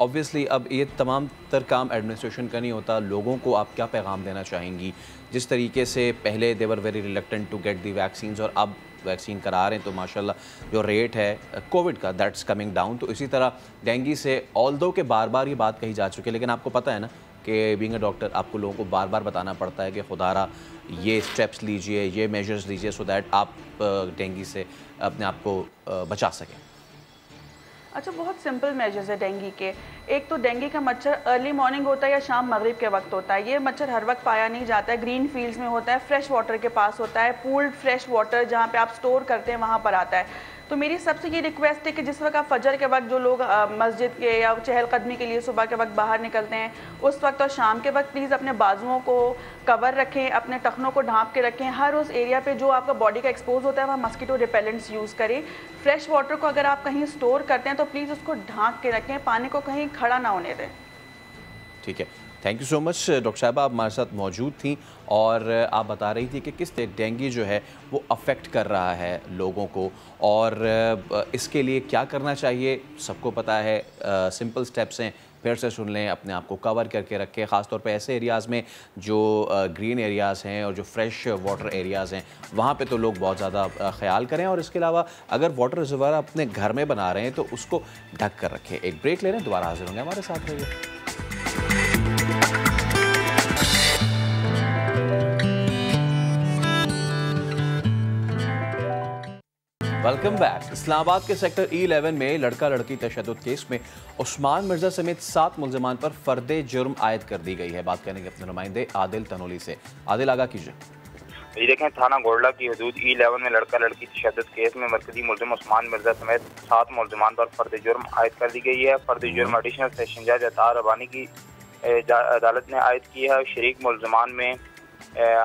ऑब्वियसली अब ये तमाम तर काम एडमिनिस्ट्रेशन का नहीं होता, लोगों को आप क्या पैगाम देना चाहेंगी? जिस तरीके से पहले they were very reluctant to get the vaccines और अब वैक्सीन करा रहे हैं, तो माशाल्लाह जो रेट है कोविड का दैट्स कमिंग डाउन, तो इसी तरह डेंगू से ऑल्दो के बार बार ये बात कही जा चुकी है, लेकिन आपको पता है ना कि बीइंग अ डॉक्टर आपको लोगों को बार बार बताना पड़ता है कि खुदारा ये स्टेप्स लीजिए, ये मेजर्स लीजिए, सो दैट आप डेंगू से अपने आप को बचा सकें। अच्छा, बहुत सिंपल मेजर्स है डेंगू के। एक तो डेंगू का मच्छर अर्ली मॉर्निंग होता है या शाम मगरिब के वक्त होता है। ये मच्छर हर वक्त पाया नहीं जाता है, ग्रीन फील्ड्स में होता है, फ्रेश वाटर के पास होता है, पूल्ड फ्रेश वाटर जहाँ पे आप स्टोर करते हैं वहाँ पर आता है। तो मेरी सबसे ये रिक्वेस्ट है कि जिस वक्त आप फजर के वक्त जो लोग मस्जिद के या चहलकदमी के लिए सुबह के वक्त बाहर निकलते हैं, उस वक्त और शाम के वक्त प्लीज़ अपने बाजुओं को कवर रखें, अपने टखनों को ढांप के रखें। हर उस एरिया पे जो आपका बॉडी का एक्सपोज होता है वहाँ मस्कीटो रिपेलेंट्स यूज़ करें। फ्रेश वाटर को अगर आप कहीं स्टोर करते हैं तो प्लीज़ उसको ढांक के रखें, पानी को कहीं खड़ा ना होने दें। ठीक है, thank you so much doctor साहबा, आप हमारे साथ मौजूद थी और आप बता रही थी कि किस तरह डेंगू जो है वो अफेक्ट कर रहा है लोगों को और इसके लिए क्या करना चाहिए। सबको पता है, सिंपल स्टेप्स हैं, फिर से सुन लें, अपने आप को कवर करके रखें, ख़ासतौर पे ऐसे एरियाज़ में जो ग्रीन एरियाज़ हैं और जो फ्रेश वाटर एरियाज़ हैं वहाँ पे तो लोग बहुत ज़्यादा ख्याल करें। और इसके अलावा अगर वाटर रिजर्वायर अपने घर में बना रहे हैं तो उसको ढक कर रखें। एक ब्रेक ले रहे हैं, दोबारा हाजिर होंगे, हमारे साथ रहिए। Welcome back. इस्लामाबाद के सेक्टर E11 में लड़का लड़की तशद्दुद केस में उस्मान मिर्जा समेत 7 मुल्ज़िमान पर फर्दे जुर्म आयद कर दी गई है। बात करेंगे अपने नुमाइंदे आदिल तनोली से। आदिल, आगाह कीजिए। ये देखें, थाना गोडला की हदूद E11 में लड़का लड़की तशद्दुद केस में मरकजी मुल्ज़िम उस्मान मिर्जा समेत 7 मुल्ज़िमान पर फर्दे जुर्म आयद कर दी गई है। फर्दे जुर्म एडिशनल सेशन जज अतार रबानी की अदालत ने आयद की है। शरीक मुल्ज़िमान में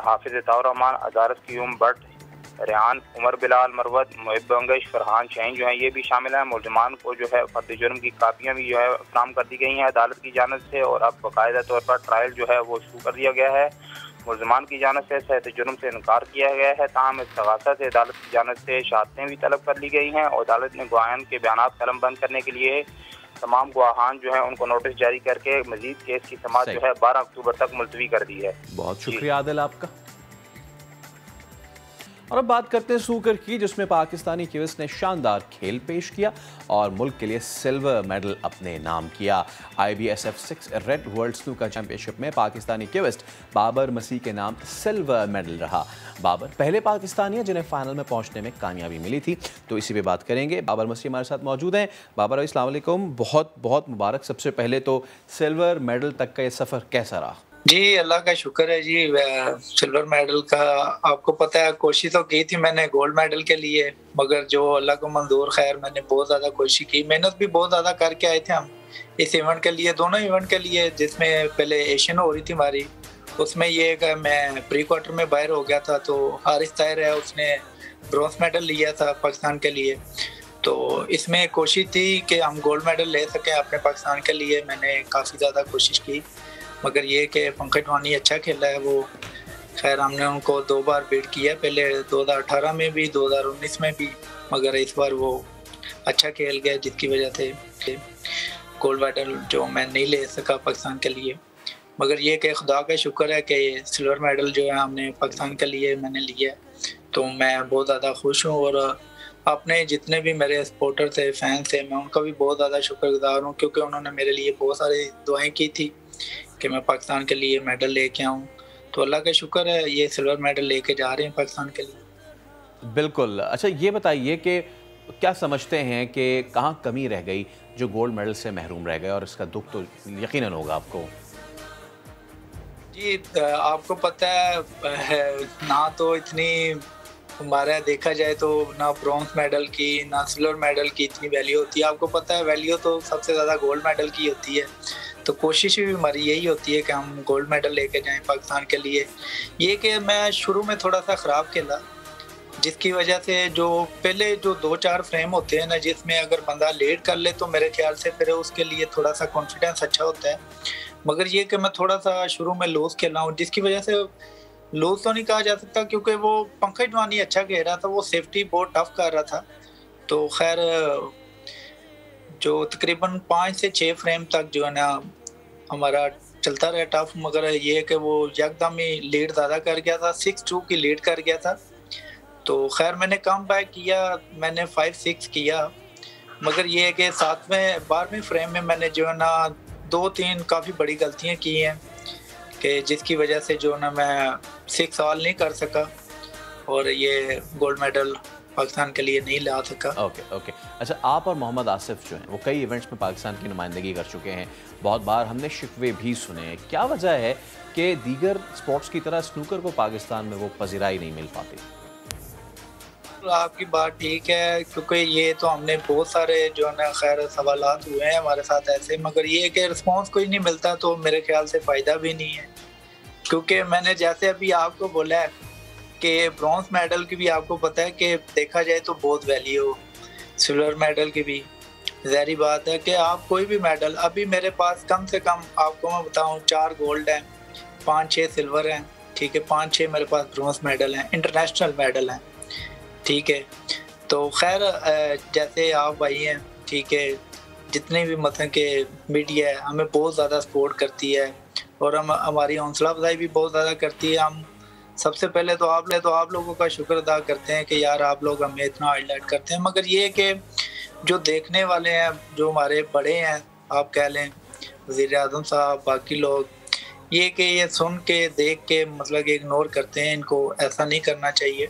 हाफिज अताउर रहमान, अदारत क़यूम भट्ट, रेहान, उमर बिलाल, मरवत, मुहिब्बंगश, फरहान शाहीन जो है ये भी शामिल हैं। मुलजमान को जो है फर्द जुर्म की कापियाँ भी जो है फराहम कर दी गई हैं अदालत की जानिब से, और अब बाकायदा तौर पर ट्रायल जो है वो शुरू कर दिया गया है। मुलजमान की जानिब से सहत जुर्म से इनकार किया गया है, ताहम इस्तगासा से अदालत की जानिब से शहादतें भी तलब कर ली गई हैं और अदालत ने गवाहान के बयान कलम बंद करने के लिए तमाम गवाहान जो है उनको नोटिस जारी करके मजीद केस की समाअत जो है 12 अक्टूबर तक मुलतवी कर दी है। बहुत शुक्रिया आदिल आपका। और अब बात करते हैं स्नूकर की, जिसमें पाकिस्तानी क्विस्ट ने शानदार खेल पेश किया और मुल्क के लिए सिल्वर मेडल अपने नाम किया। IBSF 6 red world snooker championship में पाकिस्तानी क्विस्ट बाबर मसीह के नाम सिल्वर मेडल रहा। बाबर पहले पाकिस्तानी है जिन्हें फाइनल में पहुंचने में कामयाबी मिली थी, तो इसी पे बात करेंगे। बाबर मसीह हमारे साथ मौजूद हैं। बाबर भाई अस्सलाम वालेकुम, बहुत बहुत मुबारक। सबसे पहले तो सिल्वर मेडल तक का ये सफ़र कैसा रहा? जी अल्लाह का शुक्र है जी, सिल्वर मेडल का आपको पता है कोशिश तो की थी मैंने गोल्ड मेडल के लिए, मगर जो अल्लाह को मंजूर, खैर मैंने बहुत ज़्यादा कोशिश की, मेहनत भी बहुत ज़्यादा करके आए थे हम इस इवेंट के लिए, दोनों इवेंट के लिए। जिसमें पहले एशियन हो रही थी हमारी, उसमें ये कि मैं प्री क्वार्टर में बाहर हो गया था, तो हारिस ताहिर है उसने ब्रॉन्ज मेडल लिया था पाकिस्तान के लिए, तो इसमें कोशिश थी कि हम गोल्ड मेडल ले सकें अपने पाकिस्तान के लिए। मैंने काफ़ी ज़्यादा कोशिश की, मगर ये कि पंकज वानी अच्छा खेला है वो, खैर हमने उनको 2 बार बीट किया, पहले 2018 में भी 2019 में भी, मगर इस बार वो अच्छा खेल गया जिसकी वजह से गोल्ड मेडल जो मैं नहीं ले सका पाकिस्तान के लिए। मगर ये कि खुदा का शुक्र है कि सिल्वर मेडल जो है हमने पाकिस्तान के लिए मैंने लिया, तो मैं बहुत ज़्यादा खुश हूँ। और अपने जितने भी मेरे सपोर्टर थे, फैन थे, मैं उनका भी बहुत ज़्यादा शुक्रगुजार हूँ, क्योंकि उन्होंने मेरे लिए बहुत सारी दुआएं की थी कि मैं पाकिस्तान के लिए मेडल लेके आऊँ, तो अल्लाह का शुक्र है ये सिल्वर मेडल लेके जा रहे हैं पाकिस्तान के लिए। बिल्कुल। अच्छा ये बताइए कि क्या समझते हैं कि कहाँ कमी रह गई जो गोल्ड मेडल से महरूम रह गए, और इसका दुख तो यकीनन होगा आपको। जी आपको पता है ना, तो इतनी हमारा देखा जाए तो ना ब्रॉन्ज मेडल की ना सिल्वर मेडल की इतनी वैल्यू होती है। आपको पता है वैल्यू तो सबसे ज़्यादा गोल्ड मेडल की होती है, तो कोशिश भी हमारी यही होती है कि हम गोल्ड मेडल लेके जाएं पाकिस्तान के लिए। ये कि मैं शुरू में थोड़ा सा ख़राब खेला, जिसकी वजह से जो पहले जो 2-4 फ्रेम होते हैं ना, जिसमें अगर बंदा लेट कर ले तो मेरे ख्याल से फिर उसके लिए थोड़ा सा कॉन्फिडेंस अच्छा होता है। मगर ये कि मैं थोड़ा सा शुरू में लूज़ खेला हूँ, जिसकी वजह से लूज़ तो नहीं कहा जा सकता, क्योंकि वो पंकज वानी अच्छा खेल रहा था, वो सेफ्टी बहुत टफ कर रहा था। तो खैर जो तकरीबन 5 से 6 फ्रेम तक जो है ना हमारा चलता रहा टफ, मगर ये कि वो यकदम ही लीड ज़्यादा कर गया था, 6-2 की लीड कर गया था। तो खैर मैंने कम बैक किया, मैंने 5-6 किया, मगर ये है कि 12वें फ्रेम में मैंने जो है ना 2-3 काफ़ी बड़ी गलतियाँ की हैं, कि जिसकी वजह से जो ना मैं 6 साल नहीं कर सका और ये गोल्ड मेडल पाकिस्तान के लिए नहीं ला सका। ओके। अच्छा आप और मोहम्मद आसिफ जो हैं वो कई इवेंट्स में पाकिस्तान की नुमाइंदगी कर चुके हैं, बहुत बार हमने शिकवे भी सुने, क्या वजह है कि दीगर स्पोर्ट्स की तरह स्नूकर को पाकिस्तान में वो पजीराई नहीं मिल पाती? आपकी बात ठीक है, क्योंकि ये तो हमने बहुत सारे जो है ना खैर सवालात हुए हैं हमारे साथ ऐसे, मगर ये कि रिस्पॉन्स कोई नहीं मिलता, तो मेरे ख्याल से फ़ायदा भी नहीं है। क्योंकि मैंने जैसे अभी आपको बोला है कि ब्रॉन्ज मेडल की भी आपको पता है कि देखा जाए तो बहुत वैल्यू, सिल्वर मेडल की भी ज़ाहिर बात है कि आप कोई भी मेडल, अभी मेरे पास कम से कम आपको मैं बताऊं 4 गोल्ड हैं, 5-6 सिल्वर हैं, ठीक है, 5-6 मेरे पास ब्रॉन्ज मेडल हैं, इंटरनेशनल मेडल हैं, ठीक है। तो खैर जैसे आप भाई हैं, ठीक है, जितने भी मतलब के मीडिया है हमें बहुत ज़्यादा सपोर्ट करती है और हम हमारी हौसला अफजाई भी बहुत ज़्यादा करती है। हम सबसे पहले तो आप लोगों का शुक्र अदा करते हैं कि यार आप लोग हमें इतना हाईलाइट करते हैं, मगर ये कि जो देखने वाले हैं, जो हमारे बड़े हैं, आप कह लें वज़ीर आज़म साहब, बाकी लोग, ये कि ये सुन के देख के मतलब इग्नोर करते हैं। इनको ऐसा नहीं करना चाहिए,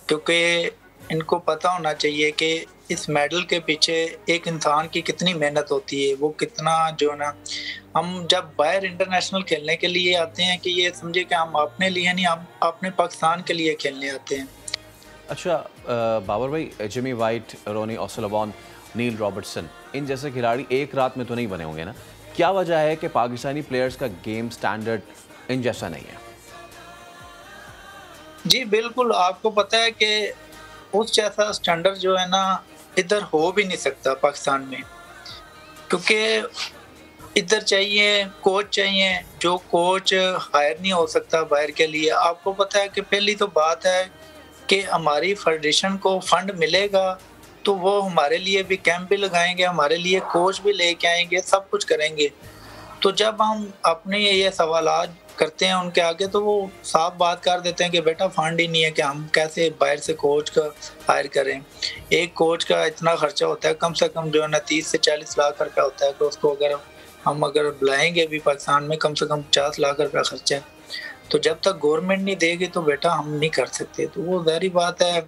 क्योंकि इनको पता होना चाहिए कि इस मेडल के पीछे एक इंसान की कितनी मेहनत होती है, वो कितना जो ना, हम जब बाहर इंटरनेशनल खेलने के लिए आते हैं कि ये समझे कि हम अपने लिए नहीं, हम अपने पाकिस्तान के लिए खेलने आते हैं। अच्छा बाबर भाई, जिमी वाइट, रोनी ओसलबॉन, नील रॉबर्टसन, इन जैसे खिलाड़ी एक रात में तो नहीं बने होंगे ना, क्या वजह है कि पाकिस्तानी प्लेयर्स का गेम स्टैंडर्ड इन जैसा नहीं है? जी बिल्कुल, आपको पता है कि उस जैसा स्टैंडर्ड जो है ना इधर हो भी नहीं सकता पाकिस्तान में, क्योंकि इधर चाहिए कोच चाहिए, जो कोच हायर नहीं हो सकता बाहर के लिए। आपको पता है कि पहली तो बात है कि हमारी फेडरेशन को फंड मिलेगा तो वो हमारे लिए भी कैंप भी लगाएंगे, हमारे लिए कोच भी लेके आएंगे, सब कुछ करेंगे। तो जब हम अपने ये सवालात करते हैं उनके आगे तो वो साफ बात कर देते हैं कि बेटा फंड ही नहीं है कि हम कैसे बाहर से कोच का हायर करें। एक कोच का इतना खर्चा होता है, कम से कम जो है ना 30 से 40 लाख रुपया होता है। तो उसको अगर बुलाएंगे भी पाकिस्तान में कम से कम 50 लाख रुपया खर्चा है। तो जब तक गवर्नमेंट नहीं देगी तो बेटा हम नहीं कर सकते। तो वो ज़ाहिर बात है,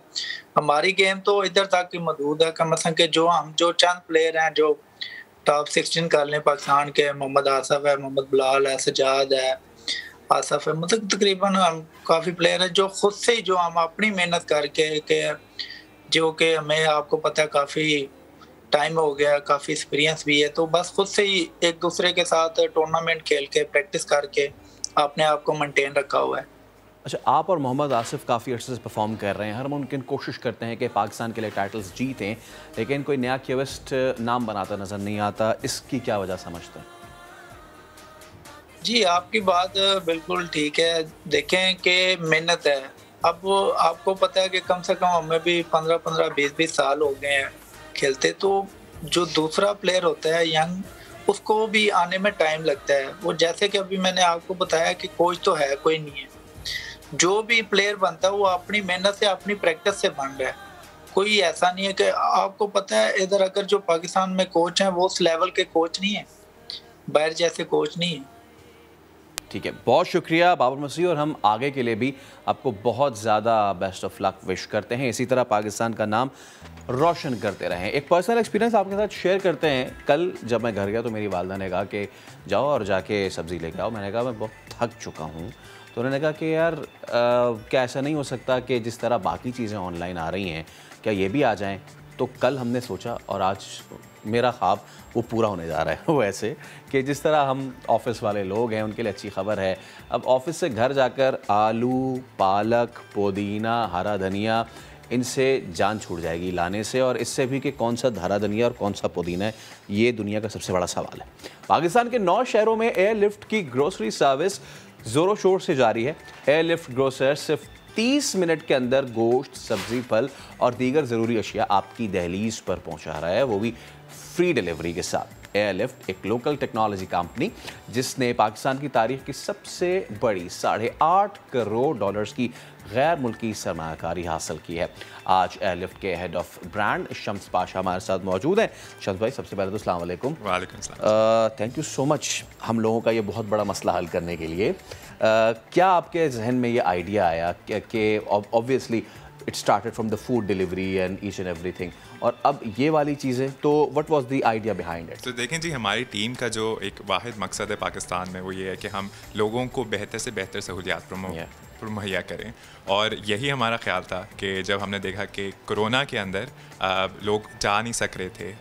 हमारी गेम तो इधर तक ही महदूद है। मतलब कि जो चंद प्लेयर हैं जो टॉप 16 कर लें पाकिस्तान के, मोहम्मद आसफ है, मोहम्मद बिलाल है, सजाद है, आसफ है, मतलब तकरीबन काफ़ी प्लेयर है जो खुद से ही जो हम अपनी मेहनत करके के जो कि हमें आपको पता है काफ़ी टाइम हो गया, काफ़ी एक्सपीरियंस भी है, तो बस खुद से ही एक दूसरे के साथ टूर्नामेंट खेल के प्रैक्टिस करके अपने आप को मेंटेन रखा हुआ है। अच्छा, आप और मोहम्मद आसिफ काफ़ी अर्से से परफॉर्म कर रहे हैं, हर मुमकिन कोशिश करते हैं कि पाकिस्तान के लिए टाइटल्स जीतें, लेकिन कोई नया क्वेस्ट नाम बनाता नज़र नहीं आता। इसकी क्या वजह समझते हैं? जी आपकी बात बिल्कुल ठीक है। देखें कि मेहनत है। अब आपको पता है कि कम से कम हमें भी 15-15, 20-20 साल हो गए हैं खेलते। तो जो दूसरा प्लेयर होता है यंग, उसको भी आने में टाइम लगता है। वो जैसे कि अभी मैंने आपको बताया कि कोच तो है कोई नहीं है। जो भी प्लेयर बनता है वो अपनी मेहनत से, अपनी प्रैक्टिस से बन रहा है। कोई ऐसा नहीं है कि आपको पता है इधर अगर जो पाकिस्तान में कोच हैं वो उस लेवल के कोच नहीं है, बाहर जैसे कोच नहीं है। ठीक है, बहुत शुक्रिया बाबर मसीह, और हम आगे के लिए भी आपको बहुत ज़्यादा बेस्ट ऑफ लक विश करते हैं। इसी तरह पाकिस्तान का नाम रोशन करते रहें। एक पर्सनल एक्सपीरियंस आपके साथ शेयर करते हैं। कल जब मैं घर गया तो मेरी वालदा ने कहा कि जाओ और जाके सब्ज़ी लेके आओ। मैंने कहा मैं बहुत थक चुका हूँ। तो उन्होंने कहा कि यार क्या ऐसा नहीं हो सकता कि जिस तरह बाकी चीज़ें ऑनलाइन आ रही हैं क्या ये भी आ जाएँ? तो कल हमने सोचा और आज मेरा ख्वाब वो पूरा होने जा रहा है। वो ऐसे कि जिस तरह हम ऑफ़िस वाले लोग हैं उनके लिए अच्छी खबर है, अब ऑफ़िस से घर जाकर आलू, पालक, पुदीना, हरा धनिया, इनसे जान छूट जाएगी लाने से। और इससे भी कि कौन सा हरा धनिया और कौन सा पुदीना है, ये दुनिया का सबसे बड़ा सवाल है। पाकिस्तान के 9 शहरों में एयरलिफ्ट की ग्रोसरी सर्विस ज़ोरों शोर से जारी है। एयरलिफ्ट ग्रोसर सिर्फ 30 मिनट के अंदर गोश्त, सब्जी, फल और दीगर ज़रूरी अशिया आपकी दहलीज पर पहुंचा रहा है, वो भी फ्री डिलीवरी के साथ। एयरलिफ्ट एक लोकल टेक्नोलॉजी कंपनी जिसने पाकिस्तान की तारीख की सबसे बड़ी $8.5 करोड़ की गैर मुल्की सरमायाकारी हासिल की है। आज एयरलिफ्ट के head of brand Shams Pasha हमारे साथ मौजूद हैं। शम्स भाई, सबसे पहले तो अस्सलाम वालेकुम। वालेकुम सलाम। थैंक यू सो मच हम लोगों का ये बहुत बड़ा मसला हल करने के लिए। क्या आपके जहन में ये आइडिया आया कि obviously it started from the food delivery and each and everything, और अब ये वाली चीज़ें, तो what was the idea behind it? तो देखें जी, हमारी टीम का जो एक वाहिद मकसद है पाकिस्तान में वो ये है कि हम लोगों को बेहतर से बेहतर सहूलियात मुहैया करें। और यही हमारा ख्याल था कि जब हमने देखा कि कोरोना के अंदर लोग जा नहीं सक रहे थे,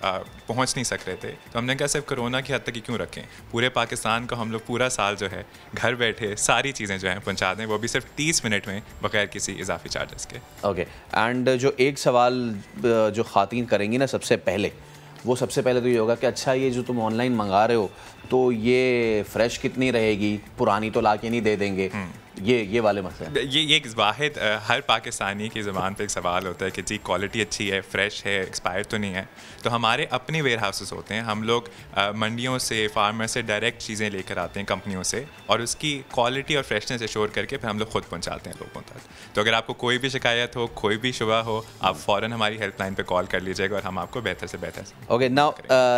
पहुंच नहीं सक रहे थे, तो हमने कहा सिर्फ कोरोना की हद तक ही क्यों रखें, पूरे पाकिस्तान को हम लोग पूरा साल जो है घर बैठे सारी चीज़ें जो हैं पहुंचा दें, वो भी सिर्फ 30 मिनट में बगैर किसी इजाफी चार्जेस के। ओके, एंड जो एक सवाल जो ख़ातीन करेंगी ना सबसे पहले तो ये होगा कि अच्छा ये जो तुम ऑनलाइन मंगा रहे हो तो ये फ्रेश कितनी रहेगी, पुरानी तो ला के नहीं दे देंगे, ये वाले मसले। ये एक वाहिद हर पाकिस्तानी की ज़बान पे एक सवाल होता है कि जी क्वालिटी अच्छी है, फ्रेश है, एक्सपायर तो नहीं है। तो हमारे अपने वेयर हाउसेस होते हैं, हम लोग मंडियों से, फार्मर से डायरेक्ट चीज़ें लेकर आते हैं कंपनियों से, और उसकी क्वालिटी और फ्रेशनेस एश्योर करके फिर हम लोग खुद पहुँचाते हैं लोगों तक। तो अगर आपको कोई भी शिकायत हो, कोई भी शुबा हो, आप फ़ौरन हमारी हेल्पलाइन पर कॉल कर लीजिएगा और हम आपको बेहतर से बेहतर। Okay, now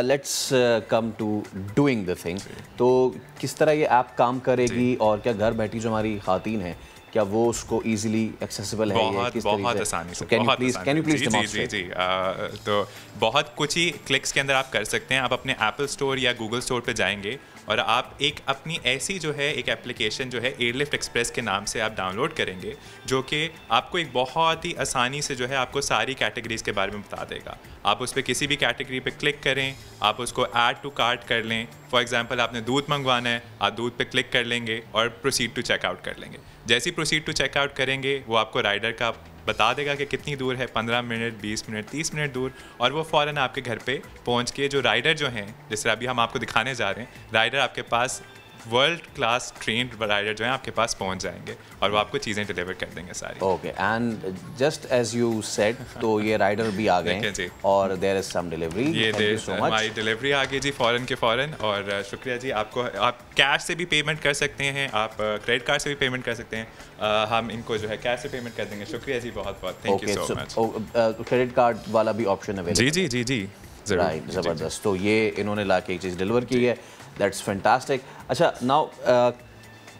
let's come to doing the thing. तो किस तरह ये ऐप काम करेगी और क्या घर बैठी जो हमारी खातीन है क्या वो उसको इजीली एक्सेसिबल है? बहुत आसानी से। Can you please demonstrate? जी, तो बहुत कुछ ही क्लिक्स के अंदर आप कर सकते हैं। आप अपने एप्पल स्टोर या गूगल स्टोर पे जाएंगे और आप एक अपनी ऐसी जो है एक एप्लीकेशन जो है एयरलिफ्ट एक्सप्रेस के नाम से आप डाउनलोड करेंगे, जो कि आपको एक बहुत ही आसानी से जो है आपको सारी कैटेगरीज़ के बारे में बता देगा। आप उस पर किसी भी कैटेगरी पे क्लिक करें, आप उसको ऐड टू कार्ट कर लें। फॉर एग्जांपल आपने दूध मंगवाना है, आप दूध पे क्लिक कर लेंगे और प्रोसीड टू चेकआउट कर लेंगे। जैसे ही प्रोसीड टू चेकआउट करेंगे वो आपको राइडर का बता देगा कि कितनी दूर है, 15 मिनट, 20 मिनट, 30 मिनट दूर, और वो फ़ौरन आपके घर पे पहुंच के जो राइडर जो हैं, जैसे अभी हम आपको दिखाने जा रहे हैं, राइडर आपके पास वर्ल्ड क्लास ट्रेंड राइडर जो है आपके पास पहुंच जाएंगे और वो आपको चीज़ें डिलीवर कर देंगे सारी। Okay, and just as you said, तो ये राइडर भी आ गए और देयर इज सम डिलीवरी। ये हमारी डिलीवरी आ गई जी फ़ौरन के फ़ौरन, और शुक्रिया जी आपको। आप कैश से भी पेमेंट कर सकते हैं, आप क्रेडिट कार्ड से भी पेमेंट कर सकते हैं, हम इनको जो है कैश से पेमेंट कर देंगे। शुक्रिया जी बहुत बहुत, thank you so much. Credit card वाला भी ऑप्शन अवेलेबल? जी जी जी जी, राइट, ज़बरदस्त। तो ये इन्होंने ला के एक चीज़ डिलीवर की है, दैट्स फैंटास्टिक। अच्छा, नाउ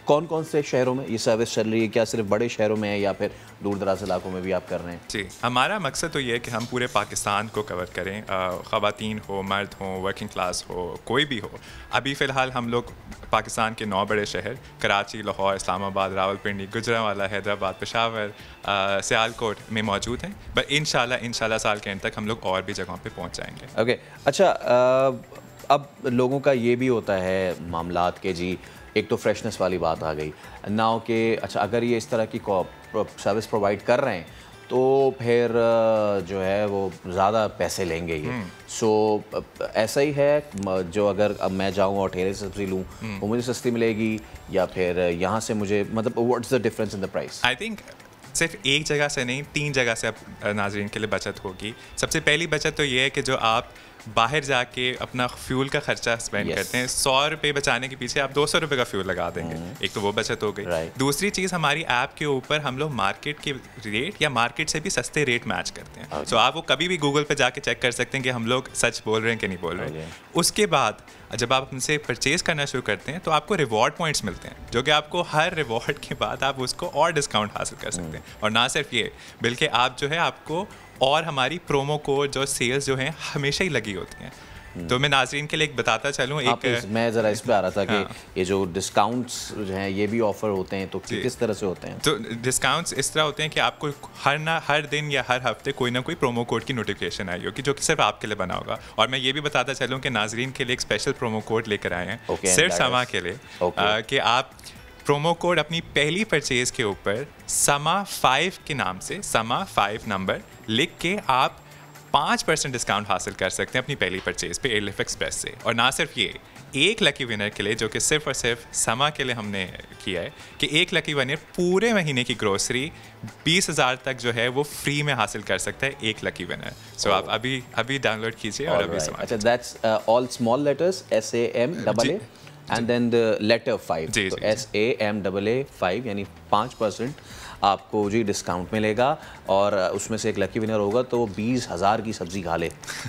कौन कौन से शहरों में ये सर्विस चल रही है? क्या सिर्फ बड़े शहरों में है या फिर दूर दराज इलाकों में भी आप कर रहे हैं? जी, हमारा मकसद तो ये है कि हम पूरे पाकिस्तान को कवर करें, ख़वातीन हो, मर्द हो, वर्किंग क्लास हो, कोई भी हो। अभी फ़िलहाल हम लोग पाकिस्तान के 9 बड़े शहर कराची, लाहौर, इस्लामाबाद, रावलपिंडी, गुजरांवाला, हैदराबाद, पेशावर, सियालकोट में मौजूद हैं। बट इंशाल्लाह साल के एंड तक हम लोग और भी जगहों पे पहुंच जाएंगे। ओके, अच्छा, अब लोगों का ये भी होता है मामलात के जी, एक तो फ्रेशनेस वाली बात आ गई नाउ के, अच्छा अगर ये इस तरह की सर्विस प्रोवाइड कर रहे हैं तो फिर जो है वो ज़्यादा पैसे लेंगे ये। सो ऐसा ही है, जो अगर अब मैं जाऊँ और ठेले से सब्ज़ी लूँ वो मुझे सस्ती मिलेगी, या फिर यहाँ से मुझे, मतलब what's the difference in the price? I think सिर्फ एक जगह से नहीं, 3 जगह से अब नाजरीन के लिए बचत होगी। सबसे पहली बचत तो ये है कि जो आप बाहर जाके अपना फ्यूल का खर्चा स्पेंड करते हैं, 100 रुपये बचाने के पीछे आप 200 रुपये का फ्यूल लगा देंगे। एक तो वो बचत हो गई। दूसरी चीज़, हमारी ऐप के ऊपर हम लोग मार्केट के रेट या मार्केट से भी सस्ते रेट मैच करते हैं। सो आप वो कभी भी गूगल पे जाके चेक कर सकते हैं कि हम लोग सच बोल रहे हैं कि नहीं बोल रहे हैं। उसके बाद जब आप उनसे परचेज़ करना शुरू करते हैं तो आपको रिवॉर्ड पॉइंट्स मिलते हैं, जो कि आपको हर रिवॉर्ड के बाद आप उसको और डिस्काउंट हासिल कर सकते हैं। और ना सिर्फ ये, बल्कि आप जो है आपको और हमारी प्रोमो कोड जो सेल्स जो हैं हमेशा ही लगी होती हैं। तो मैं नाज़रीन के लिए एक बताता चलूँ, एक मैं ज़रा इस पे आ रहा था कि ये जो डिस्काउंट्स जो हैं ये भी ऑफ़र होते हैं, तो किस तरह से होते हैं? तो डिस्काउंट्स इस तरह होते हैं कि आपको हर दिन या हर हफ्ते कोई ना कोई प्रोमो कोड की नोटिफिकेशन आई होगी, जो कि सिर्फ आपके लिए बना होगा। और मैं ये भी बताता चलूँ कि नाज़रीन के लिए एक स्पेशल प्रोमो कोड लेकर आए हैं सिर्फ समा के लिए, कि आप प्रोमो कोड अपनी पहली परचेज़ के ऊपर समा 5 के नाम से, समा 5 नंबर लिख के आप 5% डिस्काउंट हासिल कर सकते हैं अपनी पहली परचेज़ पे एयरलिफ्ट एक्सप्रेस से। और ना सिर्फ ये, एक लकी विनर के लिए, जो कि सिर्फ और सिर्फ समा के लिए हमने किया है, कि एक लकी विनर पूरे महीने की ग्रोसरी 20,000 तक जो है वो फ्री में हासिल कर सकता है, एक लकी विनर। सो आप अभी डाउनलोड कीजिए और अभी समझ। अच्छा, that's all small letters, SAMAA and then the letter 5, तो SAMAA 5 यानी 5% आपको जी डिस्काउंट मिलेगा, और उसमें से एक लकी विनर होगा तो वो 20,000 की सब्ज़ी खा ले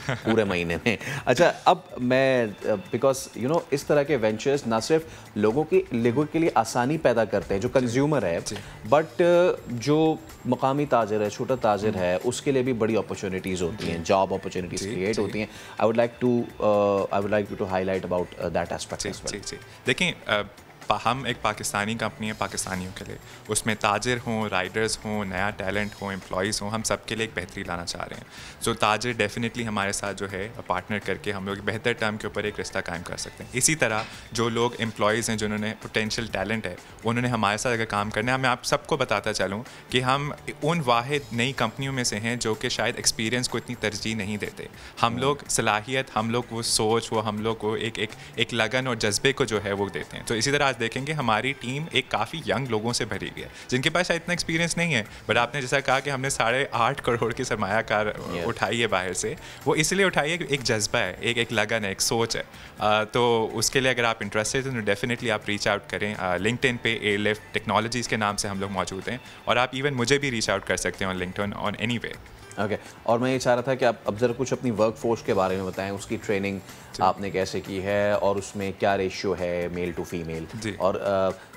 पूरे महीने में। अच्छा, अब मैं बिकॉज यू नो इस तरह के वेंचर्स ना सिर्फ लोगों के लिए आसानी पैदा करते हैं जो कंज्यूमर है, बट जो मकामी ताजर है, छोटा ताजर है, उसके लिए भी बड़ी अपॉर्चुनिटीज़ होती हैं, जॉब अपॉर्चुनिटीज़ क्रिएट होती हैं। I would like to highlight about that aspect. देखिए, हम एक पाकिस्तानी कंपनी है पाकिस्तानियों के लिए, उसमें ताजिर हों, राइडर्स हों, नया टैलेंट हो, एम्प्लॉयज़ हों, हम सब के लिए एक बेहतरी लाना चाह रहे हैं। सो ताजिर डेफिनेटली हमारे साथ जो है पार्टनर करके हम लोग बेहतर टर्म के ऊपर एक रिश्ता कायम कर सकते हैं। इसी तरह जो लोग एम्प्लॉयज़ हैं, जिन्होंने पोटेंशियल टैलेंट है, उन्होंने हमारे साथ अगर काम करना है, मैं आप सबको बताता चलूँ कि हम उन वाहिद नई कंपनियों में से हैं जो कि शायद एक्सपीरियंस को इतनी तरजीह नहीं देते। हम लोग सलाहियत, हम लोग वो सोच, वो हम लोग को एक लगन और जज्बे को जो है वो देते हैं। तो इसी तरह आज देखेंगे हमारी टीम एक काफ़ी यंग लोगों से भरी गई है, जिनके पास शायद इतना एक्सपीरियंस नहीं है, बट आपने जैसा कहा कि हमने 8.5 करोड़ की सरमायाकार उठाई है बाहर से, वो इसलिए उठाई है कि एक जज्बा है, एक लगन है, एक सोच है। तो उसके लिए अगर आप इंटरेस्टेड हैं तो डेफिनेटली आप रीच आउट करें। लिंक्डइन पे एयरलिफ्ट टेक्नोलॉजीज़ के नाम से हम लोग मौजूद हैं, और आप इवन मुझे भी रीच आउट कर सकते हैं on LinkedIn, on any way. Okay, और मैं ये चाह रहा था कि आप अब ज़रा कुछ अपनी वर्क फोर्स के बारे में बताएं, उसकी ट्रेनिंग आपने कैसे की है और उसमें क्या रेशियो है मेल टू फीमेल, और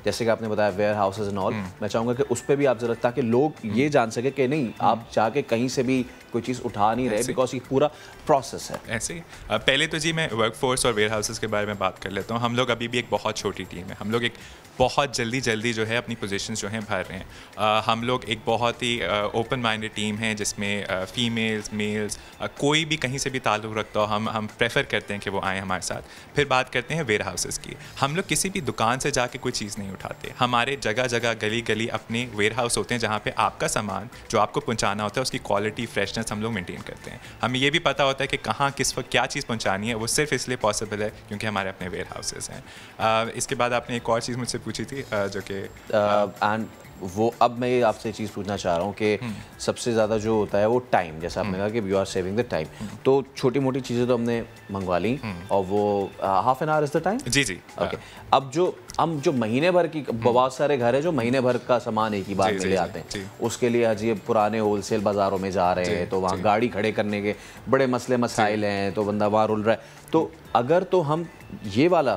जैसे कि आपने बताया वेयर हाउसेज एंड ऑल, मैं चाहूँगा कि उस पर भी आप जरा, ताकि लोग ये जान सके कि नहीं आप जाके कहीं से भी कोई चीज़ उठा नहीं रहे, बिकॉज ये पूरा प्रोसेस है। ऐसे पहले तो जी मैं वर्कफोर्स और वेयर हाउसेस के बारे में बात कर लेता हूँ। हम लोग अभी भी एक बहुत छोटी टीम है, हम लोग एक बहुत जल्दी जो है अपनी पोजीशंस जो हैं भर रहे हैं। हम लोग एक बहुत ही ओपन माइंडेड टीम है जिसमें फीमेल्स मेल्स कोई भी कहीं से भी ताल्लुक़ रखता हो, हम प्रेफर करते हैं कि वो आएँ हमारे साथ। फिर बात करते हैं वेयर हाउसेस की। हम लोग किसी भी दुकान से जाके कोई चीज़ नहीं उठाते, हमारे जगह जगह गली गली अपने वेयर हाउस होते हैं जहाँ पे आपका सामान जो आपको पहुँचाना होता है उसकी क्वालिटी फ्रेशनेस हम लोग मेंटेन करते हैं। हमें ये भी पता होता है कि कहाँ किस वक्त क्या चीज़ पहुँचानी है, वो सिर्फ इसलिए पॉसिबल है क्योंकि हमारे अपने वेयर हाउसेस हैं। इसके बाद आपने एक और चीज़ मुझसे पूछी थी जो कि एंड वो अब मैं आपसे चीज़ पूछना चाह रहा हूँ कि सबसे ज़्यादा जो होता है वो टाइम, जैसा आपने कहा कि you are saving the time, तो छोटी मोटी चीज़ें तो हमने मंगवा ली और वो half an hour is the time. जी ओके। अब जो महीने भर की, बहुत सारे घर है जो महीने भर का सामान एक ही बार में ले आते हैं, उसके लिए आज ये पुराने होलसेल बाज़ारों में जा रहे हैं तो वहाँ गाड़ी खड़े करने के बड़े मसले मसाइल हैं, तो बंदा वहाँ रुल रहा है। तो अगर तो हम ये वाला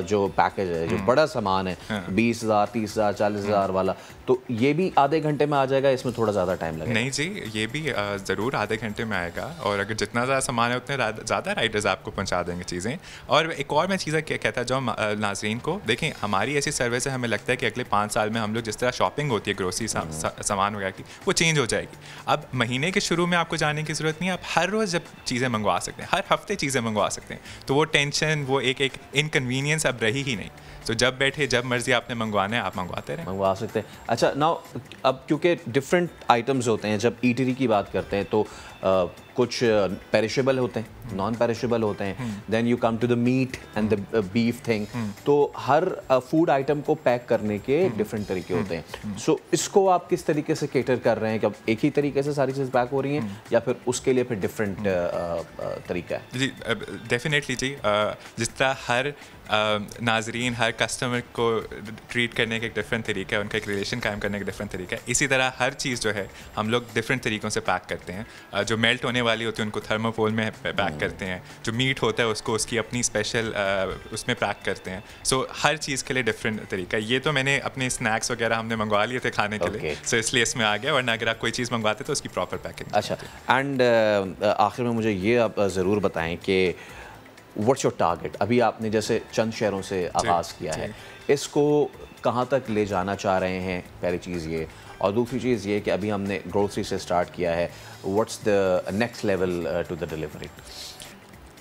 जो पैकेज है, जो बड़ा सामान है 20,000 30,000 40,000 वाला, तो ये भी आधे घंटे में आ जाएगा, इसमें थोड़ा ज़्यादा टाइम लगेगा? नहीं जी, ये भी ज़रूर आधे घंटे में आएगा, और अगर जितना ज़्यादा सामान है उतने ज़्यादा राइडर्स आपको पहुंचा देंगे चीज़ें। और एक और मैं चीज़ कहता जो नाज़रीन को, देखें हमारी ऐसी सर्विस है, हमें लगता है कि अगले 5 साल में हम लोग जिस तरह शॉपिंग होती है ग्रोसरी सामान वगैरह की, वो चेंज हो जाएगी। अब महीने के शुरू में आपको जाने की ज़रूरत नहीं है, आप हर रोज़ जब चीज़ें मंगवा सकते हैं, हर हफ्ते चीज़ें मंगवा सकते हैं, तो वो टेंशन, वो एक इनकन्वीनियंस अब रही ही नहीं। तो जब बैठे जब मर्जी आपने मंगवाना है आप मंगवाते रहें, मंगवा सकते हैं। अच्छा नाउ, अब क्योंकि डिफरेंट आइटम्स होते हैं, जब ईटरी की बात करते हैं तो कुछ पेरिशेबल होते हैं, नॉन पेरिशेबल होते हैं, then you come to the meat and the beef thing, तो हर फूड आइटम को पैक करने के डिफरेंट तरीके होते हैं। सो इसको आप किस तरीके से केटर कर रहे हैं, कि अब एक ही तरीके से सारी चीज़ पैक हो रही हैं या फिर उसके लिए फिर डिफरेंट तरीका है? जी डेफिनेटली जी, जिस तरह हर नाजरीन, हर कस्टमर को ट्रीट करने का एक डिफरेंट तरीका है, उनका एक रिलेशन कायम करने का डिफरेंट तरीका है, इसी तरह हर चीज़ जो है हम लोग डिफरेंट तरीक़ों से पैक करते हैं। जो मेल्ट होने वाली होती है उनको थर्मोकोल में पैक करते हैं, जो मीट होता है उसको उसकी अपनी स्पेशल उसमें पैक करते हैं। सो हर चीज़ के लिए डिफरेंट तरीका। ये तो मैंने अपने स्नैक्स वगैरह हमने मंगवा लिए थे खाने के लिए, सो इसलिए इसमें आ गया, वरना अगर आप कोई चीज़ मंगवाते तो उसकी प्रॉपर पैकिंग। अच्छा, एंड आखिर में मुझे ये आप ज़रूर बताएं कि व्हाट्स योर टारगेट? अभी आपने जैसे चंद शहरों से आगाज़ किया है, इसको कहाँ तक ले जाना चाह रहे हैं? पहली चीज़ ये, और दूसरी चीज़ ये कि अभी हमने ग्रोसरी से स्टार्ट किया है, what's the next level to the delivery?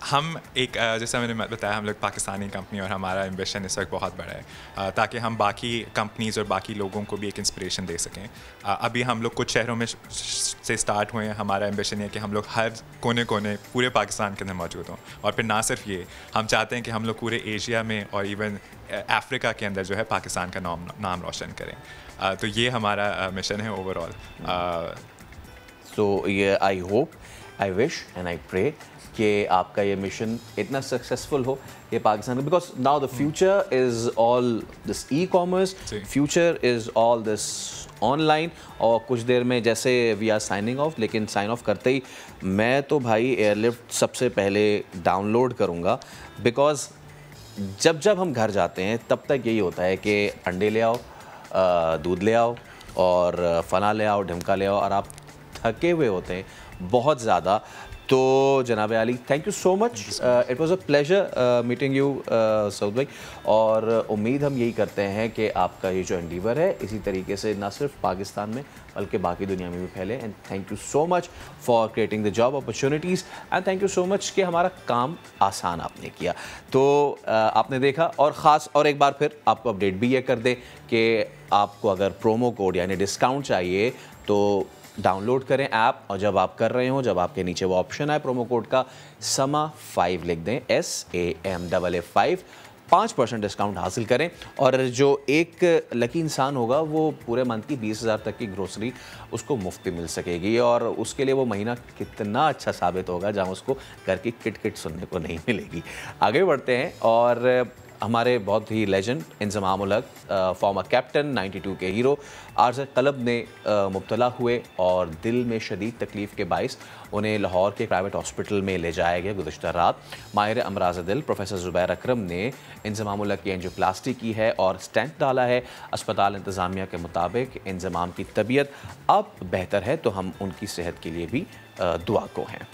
हम एक जैसा मैंने बताया, हम लोग पाकिस्तानी कंपनी और हमारा एम्बिशन इस वक्त बहुत बड़ा है, ताकि हम बाकी कंपनीज़ और बाकी लोगों को भी एक इंस्पिरेशन दे सकें। अभी हम लोग कुछ शहरों में से स्टार्ट हुए हैं। हमारा एम्बिशन है कि हम लोग हर कोने कोने पूरे पाकिस्तान के अंदर मौजूद हों, और फिर ना सिर्फ ये, हम चाहते हैं कि हम लोग पूरे एशिया में और इवन अफ्रीका के अंदर जो है पाकिस्तान का नाम रोशन करें। तो ये हमारा मिशन है ओवरऑल। सो ये I hope, I wish and I pray कि आपका ये मिशन इतना सक्सेसफुल हो कि Pakistan, because now the future is all this e commerce, future is all this online. और कुछ देर में जैसे वी आर साइनिंग ऑफ, लेकिन साइन ऑफ करते ही मैं तो भाई एयरलिफ्ट सबसे पहले डाउनलोड करूँगा, बिकॉज जब हम घर जाते हैं तब तक यही होता है कि अंडे ले आओ, दूध ले आओ और फला ले आओ, ढमका ले आओ, और आप थके हुए होते हैं बहुत ज़्यादा। तो जनाब Ali, thank you so much, it was a pleasure meeting you Saud भाई, और उम्मीद हम यही करते हैं कि आपका ये जो एंडीवर है इसी तरीके से ना सिर्फ पाकिस्तान में बल्कि बाकी दुनिया में भी फैले। And thank you so much for creating the job opportunities, and thank you so much कि हमारा काम आसान आपने किया। तो आपने देखा, और ख़ास और एक बार फिर आपको अपडेट भी ये कर दें कि आपको अगर प्रोमो कोड यानी डिस्काउंट चाहिए तो डाउनलोड करें ऐप, और जब आप कर रहे हो, जब आपके नीचे वो ऑप्शन है प्रोमो कोड का SMA5 लिख दें, SAMAA5, 5% डिस्काउंट हासिल करें। और जो एक लकी इंसान होगा वो पूरे मंथ की 20,000 तक की ग्रोसरी उसको मुफ्त मिल सकेगी, और उसके लिए वो महीना कितना अच्छा साबित होगा जहां उसको घर की किट सुनने को नहीं मिलेगी। आगे बढ़ते हैं, और हमारे बहुत ही legend Inzamam ul Haq former captain 92 के हीरो आर्ज़ क़ल्ब ने मुब्तला हुए और दिल में शदीद तकलीफ़ के बाइस उन्हें लाहौर के प्राइवेट हॉस्पिटल में ले जाया गया। गुज़श्ता रात माहिर अमराज़ दिल प्रोफेसर ज़ुबैर अकरम ने इंजमाम उल हक की एंजियोप्लास्टी की है और स्टेंट डाला है। अस्पताल इंतज़ामिया के मुताबिक इंजमाम की तबीयत अब बेहतर है, तो हम उनकी सेहत के लिए भी दुआ को हैं।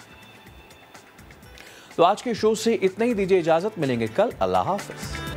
तो आज के शो से इतना ही, दीजिए इजाज़त, मिलेंगे कल। अल्लाह हाफ़िज़।